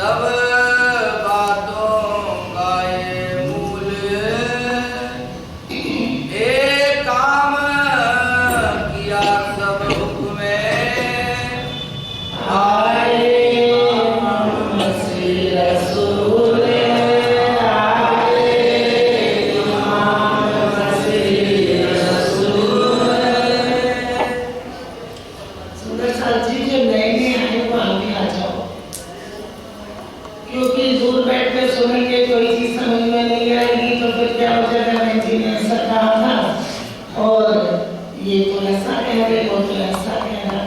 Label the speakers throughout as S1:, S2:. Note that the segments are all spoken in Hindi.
S1: सब बातों का ये मूल, एक काम किया सब हुक्म में, आए मसीह रसूल, आए मसीह रसूल।
S2: सुंदर साहब जी जो नए नए आए वो आगे आ जाओ, क्योंकि दूर बैठ कर सुनेंगे कोई चीज समझ में नहीं आएगी तो फिर क्या हो जाएगा। मैं जी ने ऐसा कहा था और ये तो ऐसा कह रहे, वो तो ऐसा कह रहा।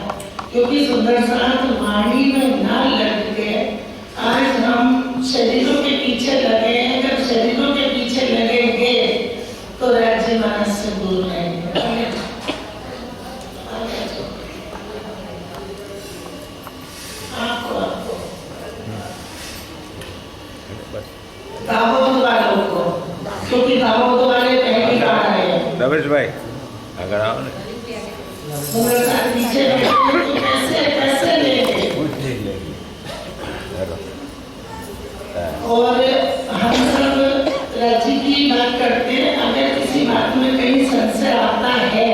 S2: क्योंकि सुंदर साहब वाणी में ना लग के आज हम शरीरों के पीछे लगे हैं। जब शरीरों के पीछे लगेंगे तो राज्य मानस से दूर रहेंगे। दाहोद वालों को, क्योंकि दाहोद वाले पहली बार आए हैं।
S3: रमेश भाई अगर आओ ना
S2: सुंदर साहब पीछे बैठे तो कैसे लेंगे। और हम सब राज्य की बात करते हैं। अगर किसी बात में कहीं संशय आता है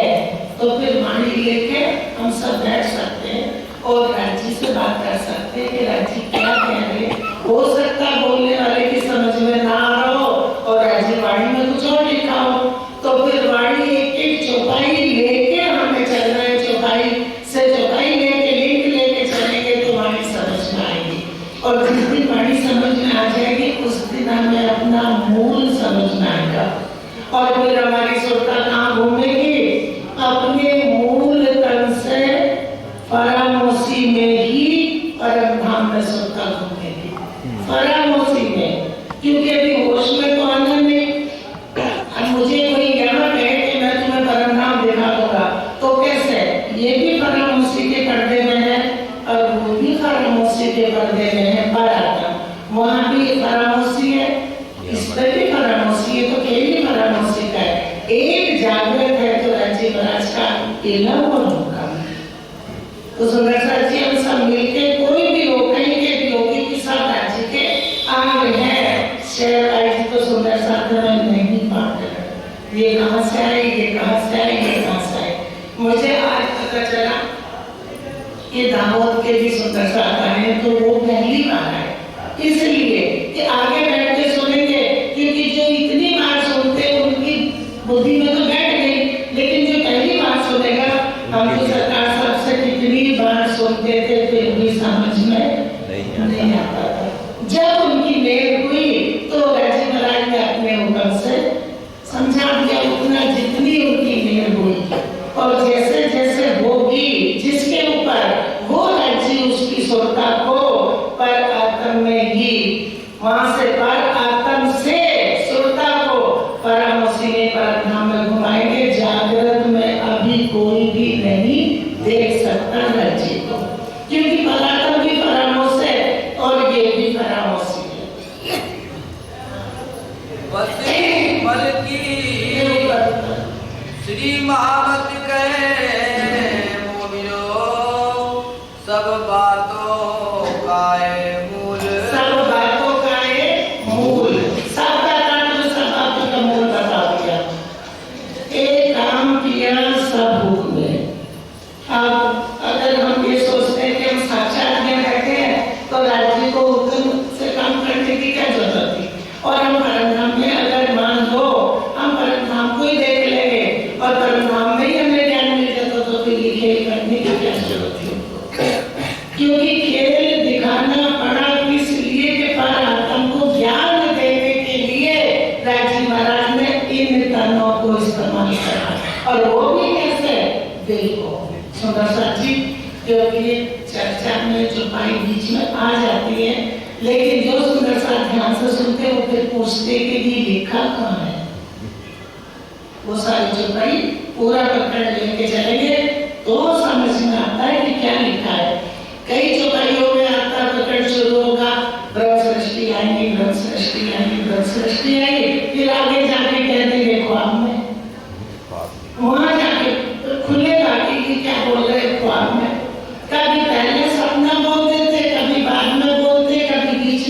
S2: तो फिर वाणी लेके हम सब बैठ सकते हैं और राज्य से बात कर सकते हैं कि राज्य क्या कह रहे हैं। हो सकता है बोलने वाले की समझ में ना आ रहा हो और राज्य वाणी में कुछ और लिखा हो, तो फिर वाणी एक एक चौपाई लेके हमें चलना है। चौपाई से चौपाई लेके लिंक लेके चलेंगे तो वाणी समझ में आएगी। और जिस दिन वाणी समझ में आ जाएगी उस दिन हमें अपना मूल समझ में आएगा। और फिर हमारी सुरता कहाँ घूमेगी? अपने मूल तन से परामोशी में ही परम धाम में सुरता घूमेगी। परामोशी में, क्योंकि अभी होश में तो आना नहीं। अब मुझे कोई यहाँ कहे कि मैं तुम्हें परम धाम दिखा दूंगा तो कैसे? ये भी परामोशी के पर्दे में है और वो भी परामोशी के पर्दे में है। पराक्रम वहाँ भी परामोशी है, इस पर भी परामोशी है, तो केवल परामोशी का है। एक जागृत है तो राज्य महाराज का इलम और हुक्म। तो सुंदर साहब जी हम सब मिलके कोई भी हो, कहीं के भी होगी कि सब राज्य के आग है। शहर आई तो सुंदर साहब में नहीं बात कर, ये कहाँ से आए, ये कहाँ से आए, ये कहाँ से आए। मुझे आज पता चला कि दाहोद के भी सुंदर साहब आए तो वो पहली बार आए, इसलिए कि आगे बैठ के सुनेंगे। क्योंकि जो इतनी बार सुनते उनकी बुद्धि में तो बैठ गई, लेकिन जो पहली बार सुनेगा, हम तो सरकार साहब से कितनी बार सुनते थे फिर भी समझ में नहीं आता था। जब उनकी मेल हुई तो राज्य महाराज ने अपने हुक्म से समझा दिया उतना जितनी उनकी मेल हुई। और जैसे जैसे होगी जिसके ऊपर वो राज्य उसकी सुरता को पर आत्म में ही, वहां से पर आत्म से सुरता को परामोशी में परम में घुमाएंगे। जागृत में अभी कोई भी नहीं देख सकता राज्य को, क्योंकि पराक्रम भी परामोश है और ये भी परामोशी है।
S1: मल की श्री महावत कहे मोमिनो, सब बातों का ये मूल,
S2: सब बातों का ये मूल। सब का काम तो सब बातों का मूल बता दिया। एक काम किया सब हुक्म में। अब अगर हम ये सोचते हैं कि हम साक्षात में बैठे हैं तो राज्य को हुक्म से काम करने की क्या जरूरत थी। और हम परमधाम में अगर मान लो हम परमधाम को ही देख लेंगे और परमधाम में ही हमें ज्ञान मिल जाता तो फिर ये खेल करने की क्या जरूरत थी। क्योंकि खेल दिखाना पड़ा किस लिए कि परात्म को ज्ञान देने के लिए राज्य महाराज ने इन तनों को इस्तेमाल करा। और वो भी कैसे? दिल को। सुंदर साहब जी क्योंकि चर्चा में चौपाई बीच में आ जाती है, लेकिन जो सुंदर साहब ध्यान से सुनते वो फिर पूछते कि ये लिखा कहाँ है। वो सारी चौपाई पूरा पकड़ लेके चलेंगे तो समझ में आता है कि क्या लिखा है। कई चौपाइयों में आता पकड़ शुरू होगा, ब्रह्म सृष्टि आएंगी, ब्रह्म सृष्टि आएंगी, ब्रह्म सृष्टि आएगी, फिर आगे जाके कह देंगे ख्वाब में। वहां जाके खुलेगा कि क्या बोल रहे ख्वाब में। कभी पहले सपना बोल देते, कभी बाद में बोलते, कभी बीच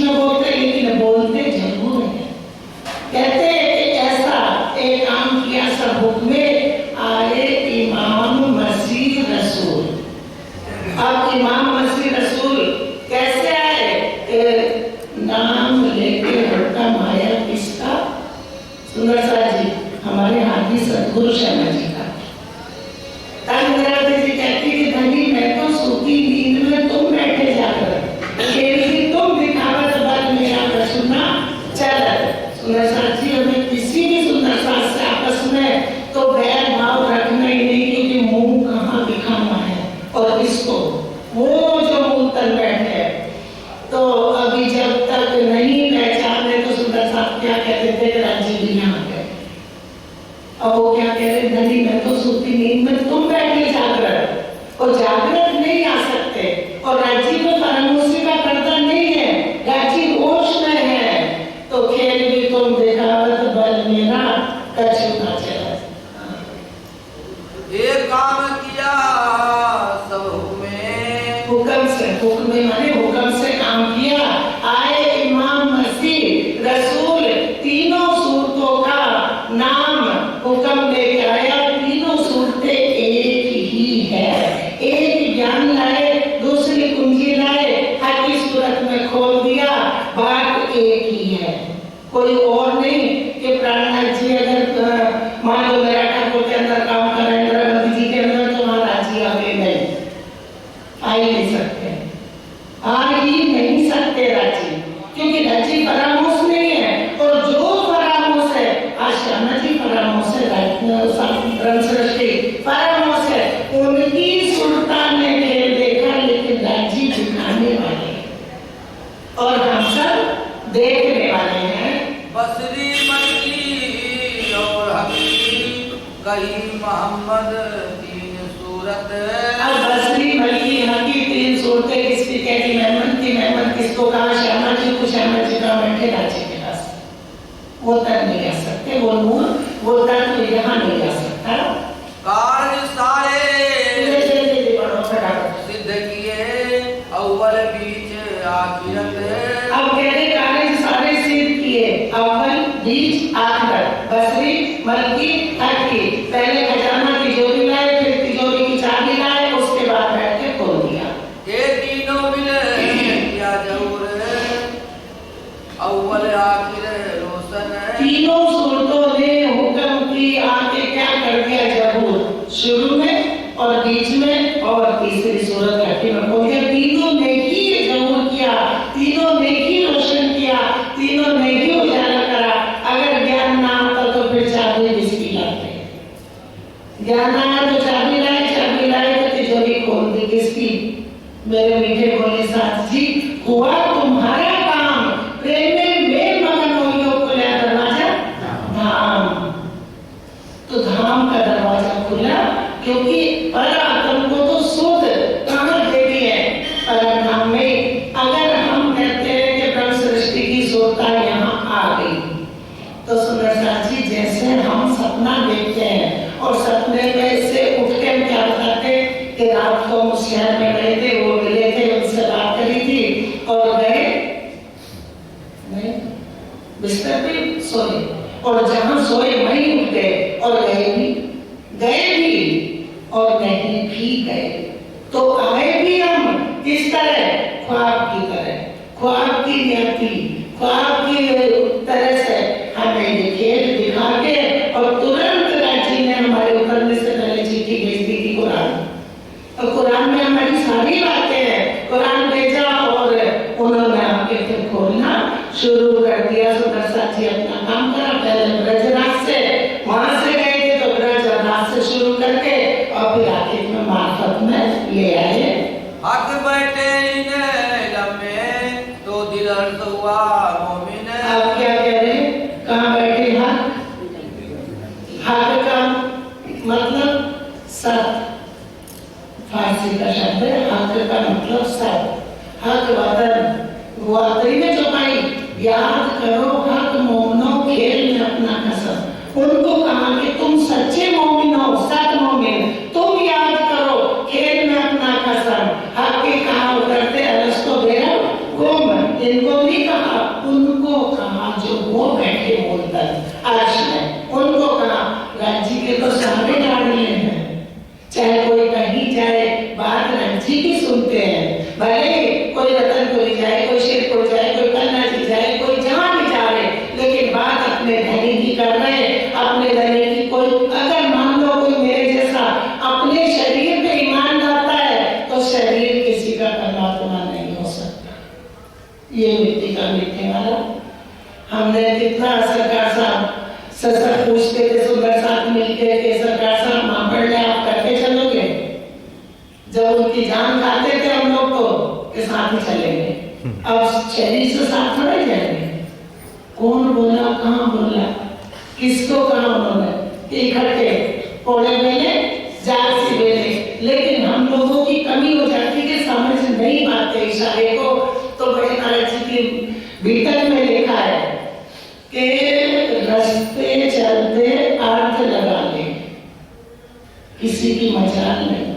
S2: एक ही है, कोई और नहीं कि प्राणनाथ जी अगर मान लो मेरा ठाकुर के अंदर काम कर रहे हैं, इंदिरा गांधी जी के अंदर, तो वहां राजी आ गए, नहीं आ ही नहीं सकते, आ ही नहीं सकते राजी, क्योंकि राजी परामर्श नहीं है। और जो परामर्श है, आज श्यामा जी परामर्श है, ब्रह्म सृष्टि परामर्श है, उनकी सुरता ने खेल देखा, लेकिन राजी दिखाने वाले और हम सब देखने वाले हैं।
S1: बसरी मलकी और हकी कही मोहम्मद तीन सूरत।
S2: अब बसरी मलकी हकी तीन सूरतें किसकी कहती? मेहमन किसको कहा? श्यामा जी को। श्यामा जी का बैठे राजी के पास, वो तक नहीं आ सकते, वो नूर वो तक तो यहाँ नहीं आ सकता।
S1: कार्य सारे सिद्ध किए अव्वल बीच आखिरत।
S2: अब कहते कार्य सारे सिद्ध किए अव्वल बीच आखिरत। बसरी मलकी हकी पहले खजाना तिजोरी लाए, फिर तिजोरी की चाबी लाए, उसके बाद बैठ के खोल दिया।
S1: ये तीनों मिल किया जरूर अव्वल आखिर रोशन।
S2: तीनों सूरतों ने हुक्म की आके क्या कर दिया? जरूर शुरू में और बीच में और तीसरी सूरत आखिर में खोल दिया। तीनों ने ही जरूर किया, तीनों ने ही रोशन किया, तीनों ने ही उजाला करा। अगर ज्ञान ना होता तो फिर चाबी किसकी लाते? ज्ञान आया तो चाबी लाए तो तिजोरी खोल दी किसकी? मेरे मीठे बोले साथ जी, हुआ तुम्हारा काम, प्रेम में मगन हो यो खुला दरवाजा धाम। तो धाम का दरवाजा खुला, क्योंकि परात्म को तो शुद्ध कहाँ देती है? परधाम में। अगर हम कहते हैं कि ब्रह्म सृष्टि की सोता यहाँ आ गई, तो सुंदर साथ जी जैसे हम सपना देखते हैं और सपने में से उठ के हम क्या बताते कि रात को हम शहर में गए थे, वो मिले थे, उनसे बात करी थी और गए नहीं, बिस्तर पे सोए, और जहां सोए वहीं उठ गए और गए भी और नहीं भी गए। तो आए भी हम किस तरह? ख्वाब की तरह, ख्वाब की नियति, ख्वाब की तरह से हमें ये खेल दिखा के, और तुरंत राजी ने हमारे उतरने से पहले चिट्ठी भेज दी थी कुरान। और कुरान में हमारी सारी बातें हैं, कुरान भेजा और उन्होंने आके फिर खोलना शुरू कर दिया। सुंदर साथ जी अपना काम करा, पहले ब्रजराज से, वहां से गए थे तो ब्रजराज से शुरू करके और फिर आखिर में मार्फत में ले आए।
S1: हक बैठे लम्हे तो दिल अर्ज हुआ मोमिन।
S2: आप क्या कह रहे? कहाँ बैठे? हक, हक का मतलब सत, फारसी का शब्द है। हक का मतलब सत, हक वतन, वातरी में जो पाई, याद करो हक मोमिनो खेल में अपना कसम। उनको कहा कि तुम सच्चे मोमिन हो, सत मोमिन, तुम याद करो खेल में अपना कसम। हक के कहा उतरते अरस्तो बेरा गुम, इनको नहीं कहा, उनको कहा जो वो बैठे बोलकर अर्श में, उनको कहा। राज्य के तो सारे लाडले हैं, चाहे कोई कहीं जाए बात रंजी की सुनते हैं, भले कोई रतनपुरी जाए, कोई शेरपुर जाए, कोई कन्नड़ जी जाए, कोई जहां भी जा रहे, लेकिन बात अपने धनी की कर रहे हैं, अपने धनी की। कोई अगर मान लो कोई मेरे जैसा अपने शरीर पे ईमान लाता है, तो शरीर किसी का परमात्मा नहीं हो सकता। ये मिट्टी का मिटने वाला। हमने कितना सरकार साहब ससर पूछते थे सुंदर साथ मिलके के सरकार साहब मां पढ़ ले, आप करके चलोगे? जब उनकी जान खाते थे हम लोग को के साथ ही चलेंगे। अब शरीर से साथ थोड़े जाएंगे। कौन बोला, कहाँ बोला, किसको कहा उन्होंने? इकट्ठे कोड़े बेले, जाग सी बेले। लेकिन हम लोगों की कमी हो जाती है कि समझ नहीं पाते इशारे को। तो बड़े महाराज जी की भीतर में लिखा है कि रास्ते चलते अर्थ लगा ले, किसी की मजाल नहीं।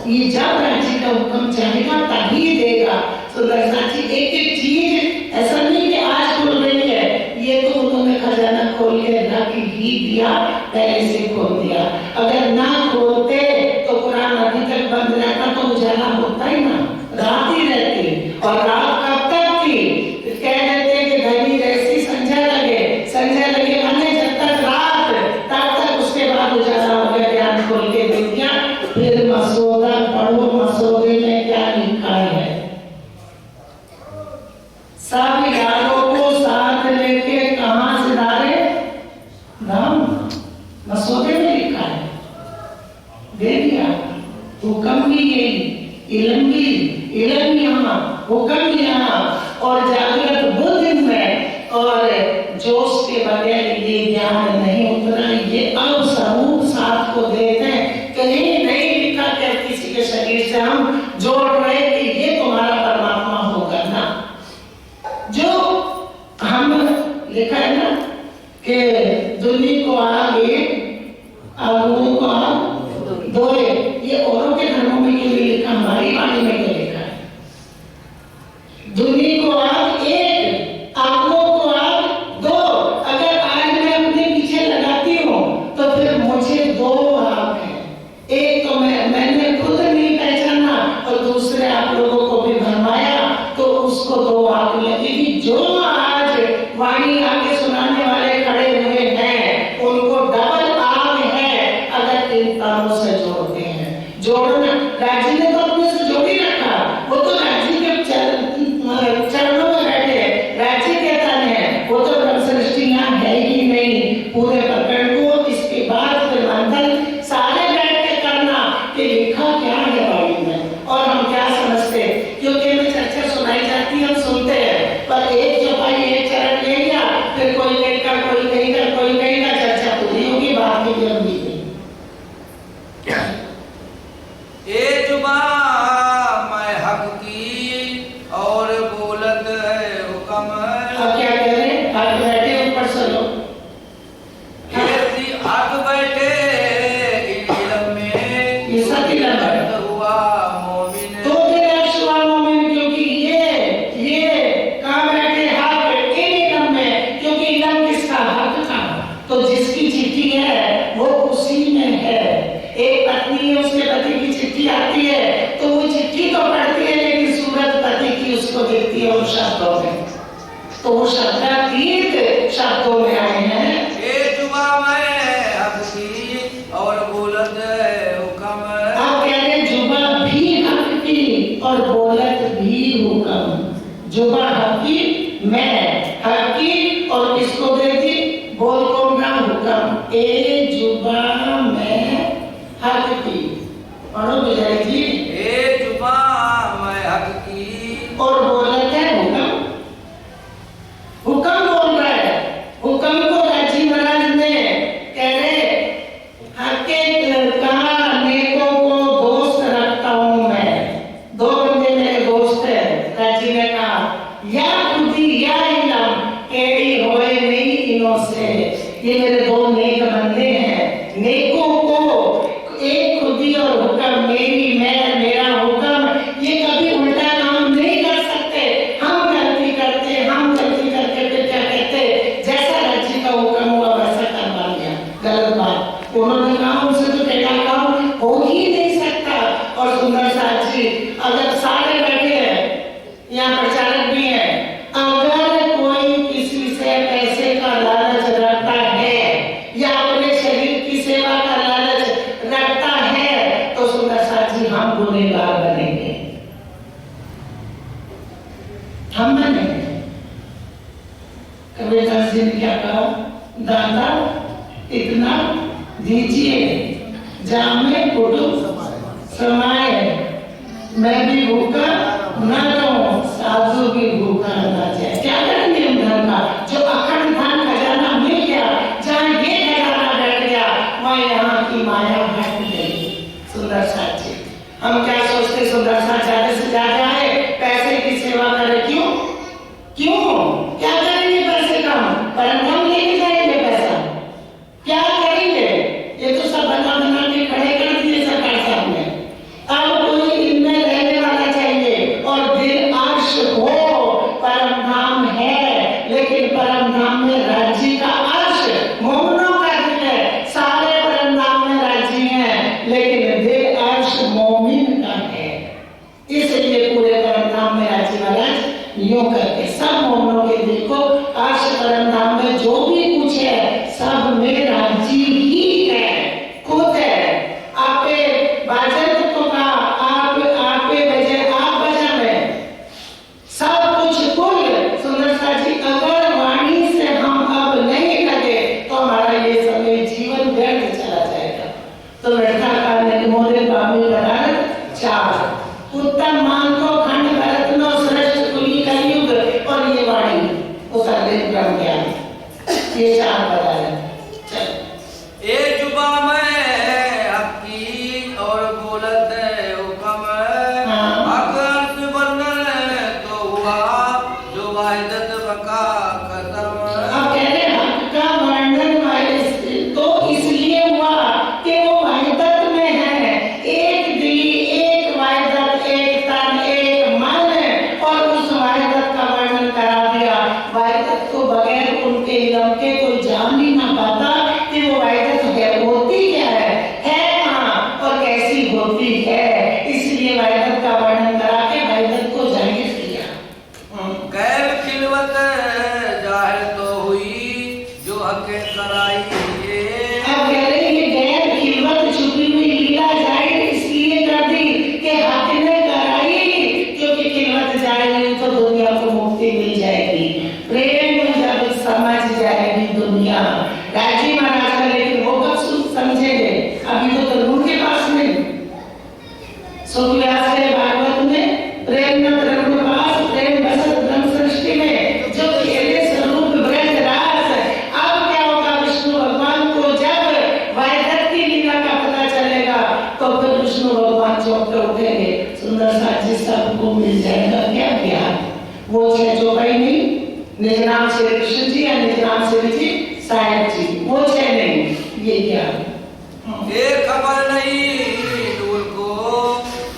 S2: ये जब राज्य का हुक्म चाहेगा तभी देगा। तो दर्शनाची एक एक चीज ऐसा नहीं कि आज खुल रही है, ये तो उन्होंने खजाना खोल के रख ही दिया, पहले से खोल दिया। अगर ना खोलते तो कुरान अभी तक बंद रहता, तो उजाला होता ही ना, रात ही रहती। और रात कब तक थी? कह देते सब यारों को साथ लेके कहां से धारे धाम मसौदे में लिखा है, दे दिया। हुक्म भी यही, इल्म भी, इल्म यहाँ, हुक्म यहाँ, और जागृत बुद्धि में और जोश के बगैर ये ज्ञान नहीं उतरा। ये अब स्वरूप साथ को देते हैं, कहीं नहीं लिखा कि किसी के शरीर से हम जोड़ रहे कि ये तुम्हारा परमात्मा होगा ना। जो हम लिखा है ना कि दुनिया को आगे आगू को आग दोए, ये औरों के धर्मों में क्यों नहीं लिखा, हमारी वाणी में क्यों लिखा है? दुनिया को आग एक, आगों को आग दो। अगर आज मैं अपने पीछे लगाती हूँ तो फिर मुझे दो आग है, एक तो मैंने खुद नहीं पहचाना और दूसरे आप लोगों को भी भरमाया, तो उसको दो आग लगेगी। जो आज वाणी आगे सुनाने वाले खड़े हुए हैं उनको डबल आग है अगर इन तारों से जोड़ते हैं। जोड़ना राज्य ने तो अपने से जोड़ ही रखा, वो तो राज्य के चरणों में बैठे, राज्य कहता है, वो तो ब्रह्म सृष्टि यहाँ है ही नहीं। पूरे प्रकरण को इसके बाद फिर मंथन सारे बैठ के करना कि लिखा क्या है वाणी में और हम क्या समझते, क्योंकि में चर्चा सुनाई जाती है, हम सुनते हैं, पर एक चौपाई एक चरण ले लिया, फिर कोई कहेगा कोई कहेगा कोई कहेगा, चर्चा पूरी होगी, बात की लंबी
S1: ए जुबान मैं हक की और बोलत है हुक्म।
S2: अब क्या कह रहे हैं, हक बैठे ऊपर से लो,
S1: हक बैठे इल्म में
S2: ये सब इल्म है।
S1: हुआ मोमिन।
S2: तो फिर अर्श हुआ मोमिन, क्योंकि ये कहाँ बैठे, हक इल्म में, क्योंकि इल्म किसका, हक का। तो जिसकी चिट्ठी है वो उसी में है। एक पत्नी है, उसके पति की चिट्ठी आती है तो वो चिट्ठी तो पढ़ती है लेकिन सूरत पति की उसको दिखती है उन शब्दों में, तो वो शब्दातीत शब्दों में आए हैं।
S1: ए जुबान मैं हक की और बोलत है हुक्म।
S2: आप कह रहे जुबा भी हक की और बोलत भी हुक्म। जुबा हक की, मैं हक की, और किसको देती, बोल को ना हुक्म। ए जुबा मैं हक की, पढ़ो विजय जी।
S1: ए जुबान मैं हक की
S2: और बोलत है हुक्म, हुक्म बोल रहा है। हुक्म को राजी महाराज ने कह रहे हक के कहा, नेकों को दोस्त रखता हूं मैं। दो बंदे मेरे दोस्त है, राजी ने कहा या खुदी या इल्म केड़ी होए नहीं इनों से। ये मेरे दो नेक बंदे हैं, नेकों को एक खुदी और हुक्म, मेरी मैं मेरा हुक्म, ये कभी उल्टा काम नहीं कर सकते। हम गलती करते, हम गलती करके फिर क्या कहते, जैसा राज्य का हुक्म हुआ वैसा करवा लिया, गलत बात। उन्होंने कहा उनसे तो टेढ़ा काम हो ही नहीं सकता। और सुंदर साथ जी अगर सारे बैठे हैं, यहाँ प्रचारक भी है, अगर कोई किसी से पैसे का लालच रखता है या अपने शरीर की सेवा का लालच रखता है तो सुंदर साथ जी हम गुनहगार बनेंगे, हम बनेंगे। कबीरदास जी ने क्या कहा, दादा इतना दीजिए जामे कुटुंब समाए, मैं भी भूखा न रहूं, साधु भी भूखा न जाए। क्या करेंगे हम धन का, जो अखंड धन खजाना मिल गया, जहाँ ये खजाना बैठ गया वहाँ यहाँ की माया हट गई। सुंदर साथ जी हम क्या सोचते, सुंदर साथ ज्यादा से ज्यादा है, पैसे की सेवा करें, क्यों क्या करेंगे पैसे का, परम हम लेके जाएंगे पैसा, क्या करेंगे, ये तो सब बना बना के खड़े कर दिए सरकार साहब ने। अब कोई इनमें रहने वाला चाहिए और दिल अर्श हो, परम धाम है लेकिन परम धाम में राज्य का अर्श मोमनों का दिल है, सारे परम धाम में राज्य है लेकिन दिल अर्श मोमिन का है। इसलिए पूरे परम धाम में राज्य वाला यूं करके सब मोमनों के दिल को अर्श परम धाम में जो भी कुछ है सब में राज्य ही है, खुद है। आपे बाजन को कहा, आपे बजे आप बजा में सब कुछ कुल ये चार बता रहे। चल
S1: ए जुबा में हकी और बोलत है हुक्म अगर से बनने तो हुआ जो वाहिदत बका कसम।
S2: अब कह रहे हक का वर्णन तो इसलिए हुआ कि वो वाहिदत में है, एक दिली, एक वाहिदत, एक तन, एक मन, और उस वाहिदत का वर्णन करा दिया। वाहिदत को बगैर उनके इल्म के कोई जान ही ना पाता कि वो वाहिदत है, होती क्या है कहाँ और कैसी होती है। इसलिए वाहिदत का वर्णन करा के वाहिदत को जाहिर किया।
S1: गैर खिलवत जाहिर तो हुई जो हके कराई
S2: अब कह रहे हैं कि गैर खिलवत छुपी हुई लीला जाहिर इसलिए कर दी कि हक ने कराई, क्योंकि खिलवत जाएगी तो दुनिया को मुक्ति मिल जाएगी, प्रेम जब समझ जाएगी दुनिया। राजी महाराज का लेकिन वो कब समझेंगे, अभी तो तरुण के पास नहीं। सुखव्यास के भागवत में प्रेम न तरुण पास प्रेम बसत ब्रह्म सृष्टि में जो खेले स्वरूप ब्रज रास। अब क्या होगा, विष्णु भगवान को जब वाहिदत की लीला का पता चलेगा तो फिर विष्णु भगवान चौक पे उठेंगे, सुंदर साजी सबको मिल जाएगा क्या ज्ञान। वो है जो भाई नहीं, निज नाम श्री कृष्ण जी या निज नाम श्री जी साहेब जी, वो है नहीं, ये ज्ञान।
S1: ये खबर नहीं दूर को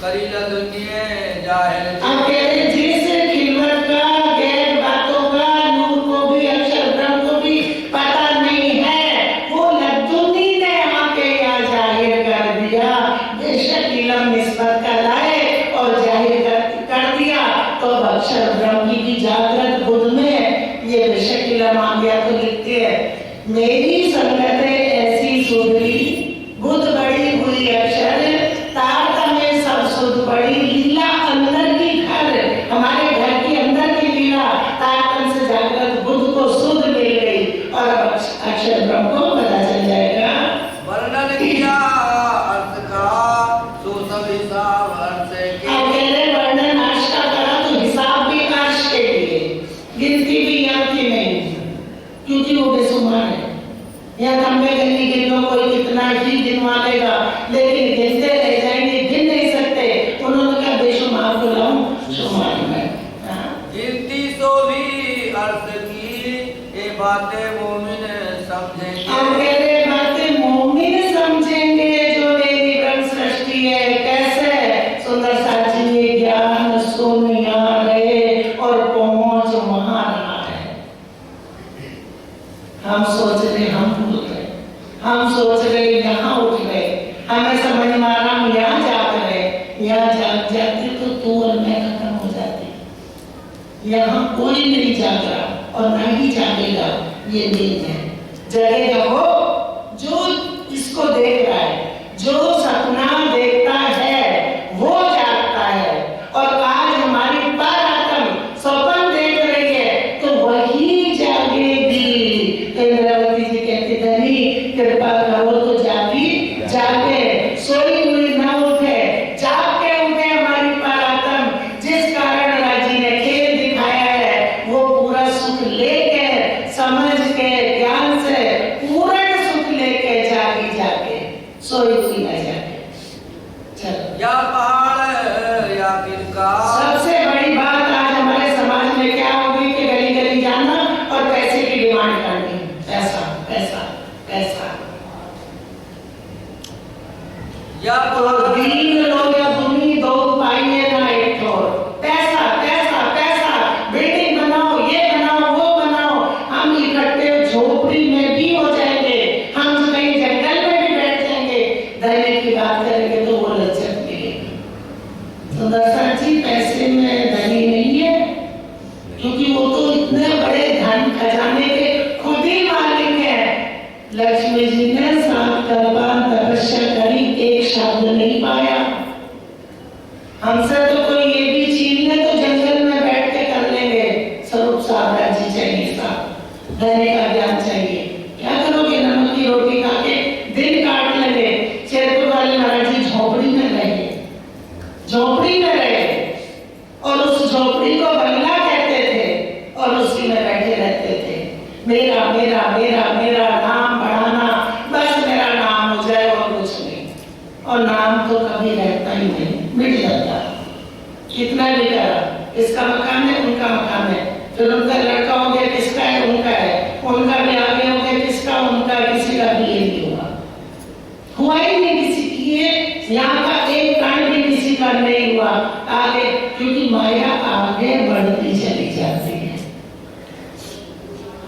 S1: करीला दुनिया जाहिर।
S2: अब कह रहे जिस खिलवत का गैर बातों का नूर को भी अक्षर ब्रह्म को भी पता नहीं है, वो लद्दुनी ने आके यहाँ जाहिर कर दिया। बेशक इल्म निस्बत का लाए और जाहिर कर दिया तो अक्षर ब्रह्म की भी जागृत बुद्ध में ये बेशक इल्म आ गया। तो लिखते हैं मेरी संगतें ऐसी सुधरी बुद्ध बड़ी बुरी अक्षर तारतम्य में सब सुध बड़ी लीला अंदर की घर, हमारे घर के अंदर की लीला तारतम्य से जागृत बुद्ध को सुध मिल गई और अक्षर ब्रह्म को पता चल जाएगा।
S1: वर्णन किया अर्थ का तो सब हिसाब अर्थ के।
S2: अब कह रहे वर्णन अर्श का करा तो हिसाब भी अर्श के लिए, गिनती भी यहाँ की नहीं, क्योंकि वो बेसुमार है। या लंबे गली गिनो कोई कितना ही गिनवा लेगा, लेकिन गिनते रह जाएंगे, गिन नहीं सकते। उन्होंने कहा बेशुमार को लाऊं शुमार में।
S1: गिनती सो भी अर्थ की ये बातें मोमिन समझेंगे।
S2: अब कह रहे बातें मोमिन समझेंगे जो मेरी ब्रह्म सृष्टि है। कैसे सुंदर साजी ये ज्ञान सुन यहाँ रहे और पहुंच वहां रहा है। हम सोच रहे हम भूल गए, हम सोच रहे यहाँ उठ गए, हमें समझ में आ रहा हम यहाँ जाग रहे, यहाँ जाग जाते तो तू और मैं खत्म हो जाती। यहाँ कोई नहीं जाग रहा और ना ही जागेगा, ये नींद है। जगेगा वो जो इसको देख रहा है, जो सपना देखता है वो जागता है। और आज हमारी परात्म स्वप्न देख रही है तो वही जागेगी। इंद्रावती जी कहती धनी कृपा करो तो जागी जागे, सोई हुई न उठे, जाग के उठे हमारी परात्म। जिस कारण राजी ने खेल दिखाया है वो पूरा सुख लेके समझ के ज्ञान से पूर्ण सुख लेके जागी जाके सोई हुई न जागे। चलो
S1: या पहाड़ या तिनका।
S2: सबसे बड़ी बात आज हमारे समाज में क्या हो गई कि गली गली जाना और पैसे की डिमांड करनी, पैसा पैसा पैसा।
S1: या
S2: तो दीन लोग या दुनी दो पाइए ना एक ठोर, पैसा पैसा पैसा, बिल्डिंग बनाओ, ये बनाओ, वो बनाओ। हम इकट्ठे झोपड़ी में भी हो जाएंगे, हम कहीं जंगल में भी बैठ जाएंगे, धनी की बात करेंगे तो वो लज्जत मिलेगी। सुदर्शन जी पैसे में धनी नहीं है, क्योंकि वो तो इतने बड़े धन खजाने के खुद ही मालिक है। लक्ष्मी जी ने 7 कल्पान तपस्या करी, एक शब्द नहीं पाया। हमसे तो कोई ये भी छीन ले तो जंगल में बैठ के कर लेंगे। स्वरूप साहब जी चाहिए, साहब धने का ज्ञान चाहिए। क्या करोगे, नमक की रोटी खा के दिन काट लेंगे। शेरपुर वाले महाराज जी झोपड़ी में रहे, झोपड़ी में रहे और उस झोपड़ी को बंगला कहते थे और उसी में बैठे रहते थे। मेरा मेरा मेरा मेरा नाम बढ़ाना, बस मेरा नाम हो जाए और कुछ नहीं। और नाम तो कभी रहता ही नहीं, मिट जाता। कितना भी करा, इसका मकान है उनका मकान है, फिर उनका लड़का हो गया किसका है उनका है, उनका भी आगे हो गया किसका उनका, किसी का भी ये नहीं हुआ, हुआ ही नहीं किसी की। ये यहाँ का एक कण भी किसी का नहीं हुआ आगे, क्योंकि माया आगे बढ़ती चली जाती है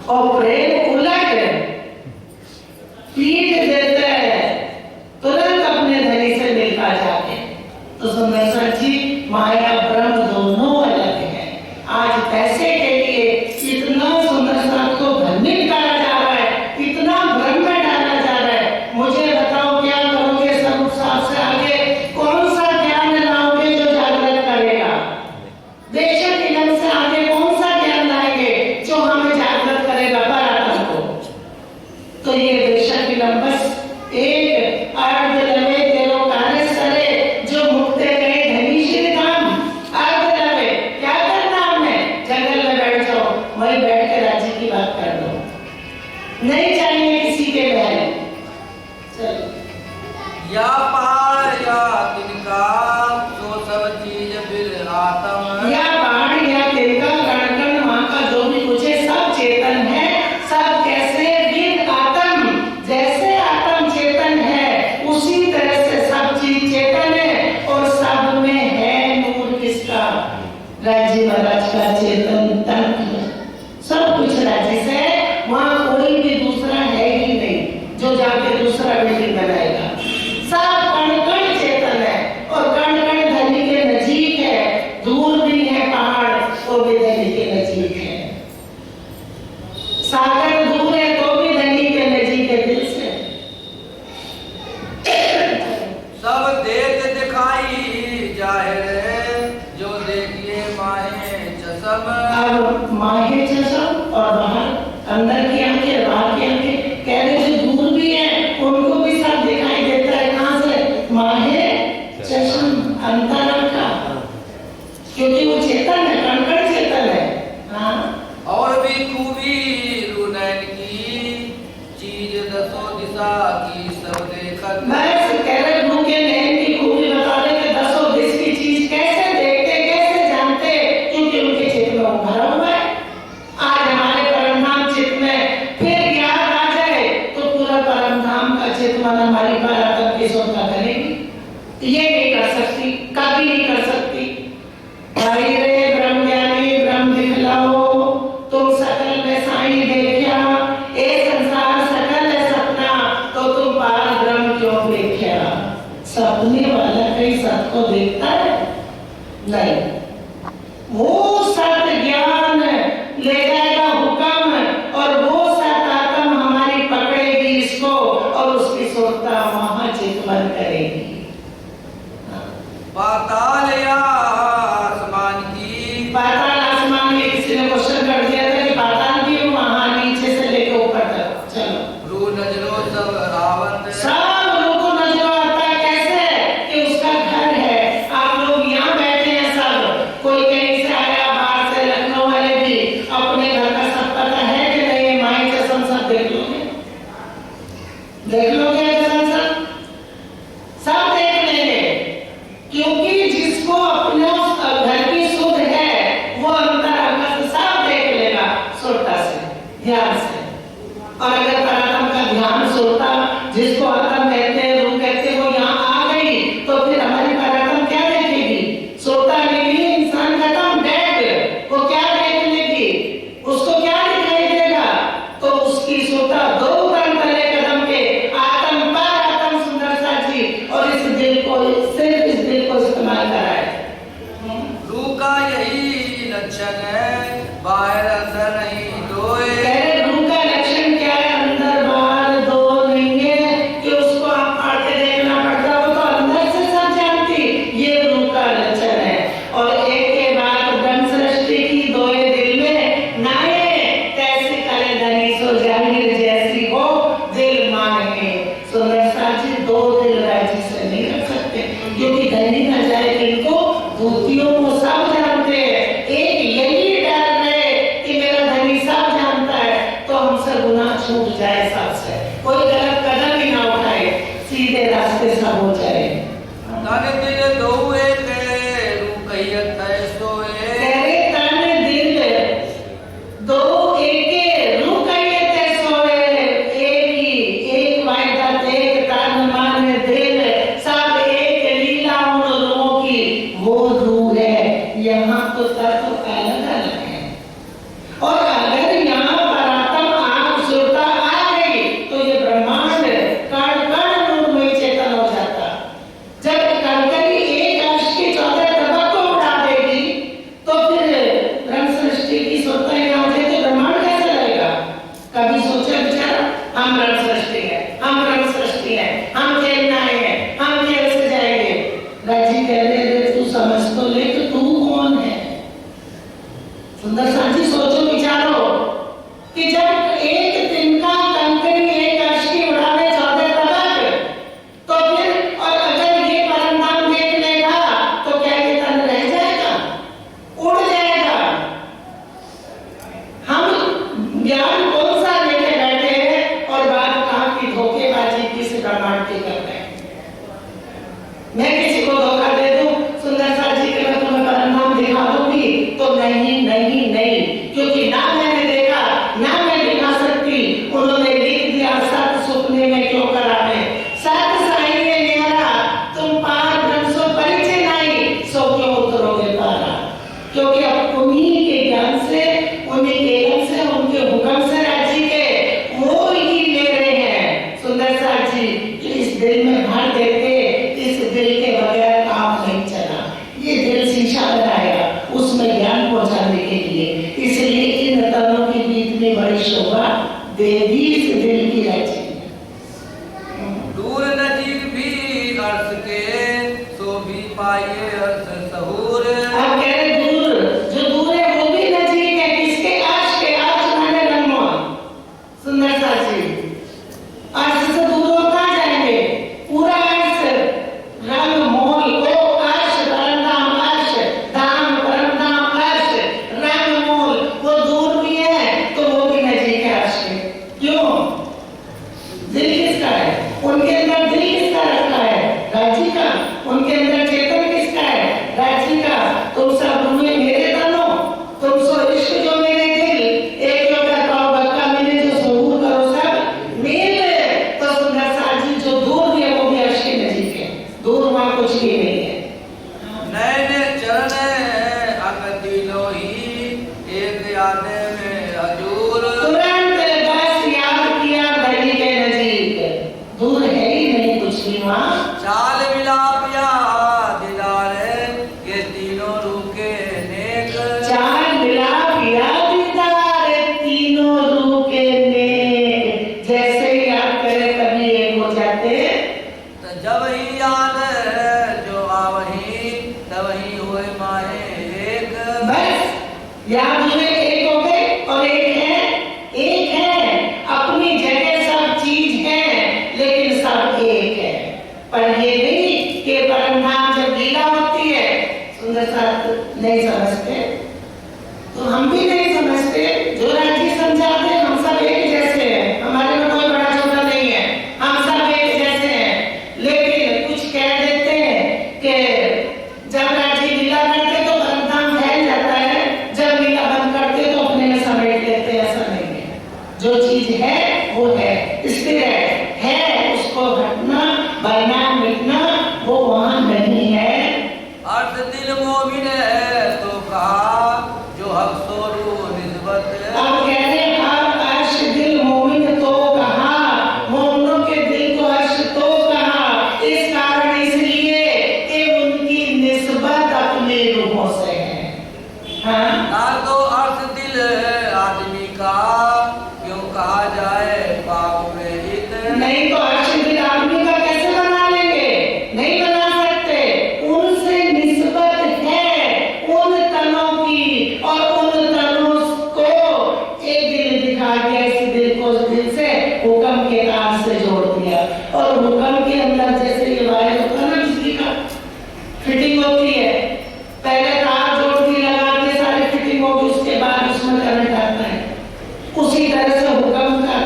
S2: और प्रेम उलट पीट देता है तुरंत अपने धनी से मिलता जाके। तो सुंदर जी, माया ब्रह्म दोनों अलग है। आज पैसे के लिए इतना सुंदर को भ्रमित करा जा रहा है, इतना भ्रम में डाला जा रहा है। मुझे बताओ क्या करोगे सब से आगे, कौन सा ज्ञान लाओगे जो जागृत करेगा? बेशक इलम से आगे कौन सा ज्ञान लाएंगे जो हमें जागृत करेगा परात्मा को? तो ये बेशक इलम बस एक अर्ध लवे तेरो कार्य सरे, जो मुक्ते गए धनी श्री धाम। अर्ध लवे क्या करना हमने? जंगल में बैठ जाओ, वहीं बैठ के राज्य की बात कर दो, नहीं चाहिए किसी के महल। चलो
S1: या पहाड़ या तिनका तो सब चीज फिर आत्म,
S2: या पहाड़ या तिनका कण कण वहां का जो भी कुछ है सब चेतन है। सब कैसे? विद आत्म, जैसे आत्म चेतन है उसी तरह से सब चीज चेतन है और सब में है नूर किसका? राज्य महाराज का चेतन तत्व। सब कुछ राज्य से, वहां कोई भी दूसरा है ही नहीं जो जाके दूसरा बिल्डिंग बनाएगा। सब कण कण चेतन है और कण कण धनी के नजीक है, दूर भी है पहाड़ तो भी धनी के नजीक है, सागर दूर है तो भी धनी के नजीक है दिल से।
S1: सब देख दिखाई जाहिर, जो देखिए माहे चसम।
S2: अब माहे चशम और बाहर अंदर की आंखें बाहर की आंखें, कह रहे जो दूर भी है उनको भी सब दिखाई देता है। कहां से? माहे चशम, अंतरंग का, क्योंकि वो चेतन है, कण कण चेतन है। हाँ,
S1: और भी खूबी रुनैन की चीज दसों दिशा की सब देखत।
S2: बस कह रहे मुंह के नैन की खूबी बता रहे कि दसों दिश की चीज कैसे देखते कैसे जानते, क्योंकि उनके चित्त में वो भरा हुआ है। आज हमारे परमधाम चित्त में फिर याद आ जाए तो पूरा परमधाम का चित्त मन हमारी परात्मा की सोचा करेगी। ये नहीं कर सकती, कभी नहीं कर सकती। भाई रे ब्रह्म ज्ञानी ब्रह्म दिखलाओ, तुम सकल में साई देखा, ए संसार सकल है सपना, तो तुम पार ब्रह्म क्यों देखा? सपने वाला कहीं सत को देखता है? नहीं, वो सत ज्ञान ले जाएगा हुक्म और वो सत आत्म हमारी पकड़ेगी इसको और उसकी सोचता वहां चितवन करेगी।
S1: पाताल या आसमान की,
S2: पाताल आसमान में किसी ने क्वेश्चन कर दिया था कि पाताल भी वहां नीचे से लेकर ऊपर तक। चलो
S1: रू नजरो सब रावत,
S2: सब लोगों को नजर आता है कैसे कि उसका घर है। आप लोग यहाँ बैठे हैं, सब कोई कहीं से आया बाहर से, लखनऊ वाले भी अपने घर का सब पता है कि नहीं? माई कसम सब देख लोगे, देख लोगे कसम सब देख लेंगे, क्योंकि जिसको अपने घर की सुध है वो अंतर आकाश सब देख लेगा सुरता से, ध्यान से। और अगर परात्म का ध्यान सुरता जिसको आत्म कहते हैं, रूप कहते हैं, वो यहाँ आ गई तो फिर हमारी परात्म क्या देखेगी? सोता निकली इंसान खत्म डेड, वो क्या देख लेगी? उसको क्या दिखाई देगा? तो उसकी सोता दो कदम पहले कदम के आत्म पर आत्म सुंदरता जी, और इस दिल को सिर्फ इस दिल को इस्तेमाल कराए।
S1: रू का यही लक्षण है, बाहर अंदर नहीं दोए।
S2: पहले रूह का लक्षण क्या है? अंदर बाहर दो नहीं है कि उसको आप आके देखना पड़ता, वो तो अंदर से सब जानती, ये रूह का लक्षण है। और एक के बाद ब्रह्म सृष्टि की दोए दिल में नाये, तैसी करे धनी सो जाहिर जैसी हो दिल मांगे। सुंदर साजी दो दिल राज्य से नहीं रख सकते, क्योंकि धनी न जाए इनको भूतियों को सब जानते हैं। एक यही डर है कि मेरा धनी गुनाह छूट जाए सबसे, कोई गलत कदम ही ना उठाए, सीधे रास्ते सब हो जाए।
S1: तन दिल दोए के रुकैयत सोए,
S2: तेरे तन दिल दो एके रुकैयत सोए, एक वायदा एक तन मन दिल सब एक लीला उन लोगों की वो दूर है। यहाँ तो तत्व अलग अलग है, और अगर यहाँ पर आत्म आग सुरता आ गई तो ये ब्रह्मांड कण कण नूरमय चेतन हो जाता। जब कणकरी एक अंश की 14 तबक को उड़ा देगी तो फिर ब्रह्म सृष्टि की सुरता यहाँ हो जाए तो ब्रह्मांड कैसे रहेगा? कभी सोचा विचारा? हम ब्रह्म सृष्टि है, हम ब्रह्म सृष्टि है, हम खेलना है, हम खेल से जाएंगे। राजी कह रहे थे तू समझ तो ले कि तू कौन है। सुंदर सा जी सोचो विचारो कि जब एक दिन का कंकरी एक अर्श की उड़ावे 14 तबक, तो फिर और अगर ये परम धाम देख लेगा तो क्या ये तन रह जाएगा? उड़ जाएगा। हम ज्ञान कौन सा लेके बैठे हैं और बात कहाँ की धोखेबाजी किसी ब्रह्मांड की कर रहे हैं। मैं किसी को धोखा दे दूं, सुंदर सा जी के मैं तुम्हें परम धाम दिखा दूंगी, तो नहीं नहीं नहीं, क्योंकि ना मैंने देखा ना मैं दिखा सकती। उन्होंने लिख दिया सत सुपने में क्यों करावे, सत साई ने न्यारा तुम पार ब्रह्म सो परिचय नहीं, सो क्यों उतरोगे पारा। क्योंकि अब उन्हीं के ज्ञान से, उन्हीं के इल्म से, उनके हुक्म से राज्य के वो ही ले रहे हैं। सुंदर सा जी इस दिल में भर देते, इस दिल के बगैर काम नहीं चला। ये दिल शीशा लगाएगा उसमें ज्ञान पहुंचाने के लिए, इसलिए इन तनों की बीच में बड़ी शोभा देवी इस दिल की रची।
S1: दूर नजीक भी अर्थ के सो भी पाइए अर्थ सहूर।
S2: आप कह रहे दूर, जो दूर है वो भी नजीक है, किसके? अर्श के। अर्श माने ब्रह्म। सुंदर सा जी अर्श से दूर और कहाँ जाएंगे? पूरा अर्श रंग मोल को अर्श परमधाम अर्श धाम परमधाम अर्श रंग मोल, वो दूर भी है तो वो भी नजीक है अर्श के। क्यों? दिल किसका है? उनके अंदर दिल किसका रखा है? राज्य का। उनके अंदर चेतन किसका है? राज्य का। तुम सब हुए मेरे तनो, तुम सो इश्क जो मेरे दिल, एक जो कर पाओ बक्का मैंने जो सहूर करो सब मेल। तो सुंदर सा जी जो दूर भी है वो भी अर्श के नजीक है, दूर वहां कुछ भी नहीं है।
S1: नैन चरण अकदिलो ही एक याद में हजूर।
S2: तुरंत बस याद किया घड़ी के नजीक, दूर है ही नहीं कुछ भी वहां।
S1: चाल मिलाप या दिदार ये तीनों रूके नेक।
S2: चार मिलाप या दीदार तीनों रूह के नेक, जैसे याद करे कभी एक हो जाते।
S1: तो जब ही याद जो आवही तब ही हुए माहे एक।
S2: बस याद हुए एक हो गए और एक है, एक है अपनी जगह सब चीज है लेकिन सब एक है। पर ये नहीं कि परम धाम जब लीला होती है, सुंदर सा नहीं समझते तो हम भी नहीं समझते। जो राज्य समझाते हम सब एक जैसे हैं, हमारे में कोई बड़ा छोटा नहीं है, हम सब एक जैसे हैं। लेकिन कुछ कह देते हैं कि जब राज्य लीला करते तो परम धाम फैल जाता है, जब लीला बंद करते तो अपने में समेट लेते। ऐसा नहीं है, जो चीज है वो है, स्थिर है, उसको घटना बनना मिटना वो वहां नहीं है।
S1: अर्थ दिल मोमिन है तो कहा जो हक सोरू निस्बत।
S2: अब कहते हैं हर अर्श दिल मोमिन तो कहा, मोमिनों के दिल को अर्श तो कहा, इस कारण इसलिए कि उनकी निस्बत अपने रूहों से है। हाँ?
S1: ना तो अर्थ दिल आदमी का क्यों कहा जाए पाप प्रेरित।
S2: नहीं तो अर्श दिल आदमी का कैसे बना लेंगे? नहीं बना सकते। उनसे निस्बत है उन तनों की, और उन तनों को एक दिल दिखा दिया, इस दिल को दिल से हुक्म के तार से जोड़ दिया। और हुक्म के अंदर जैसे ये वायर होता है ना बिजली का, फिटिंग होती है, पहले तार जोड़ दी लगा के सारी फिटिंग होगी, उसके बाद उसमें करंट आता है। उसी तरह से हुक्म का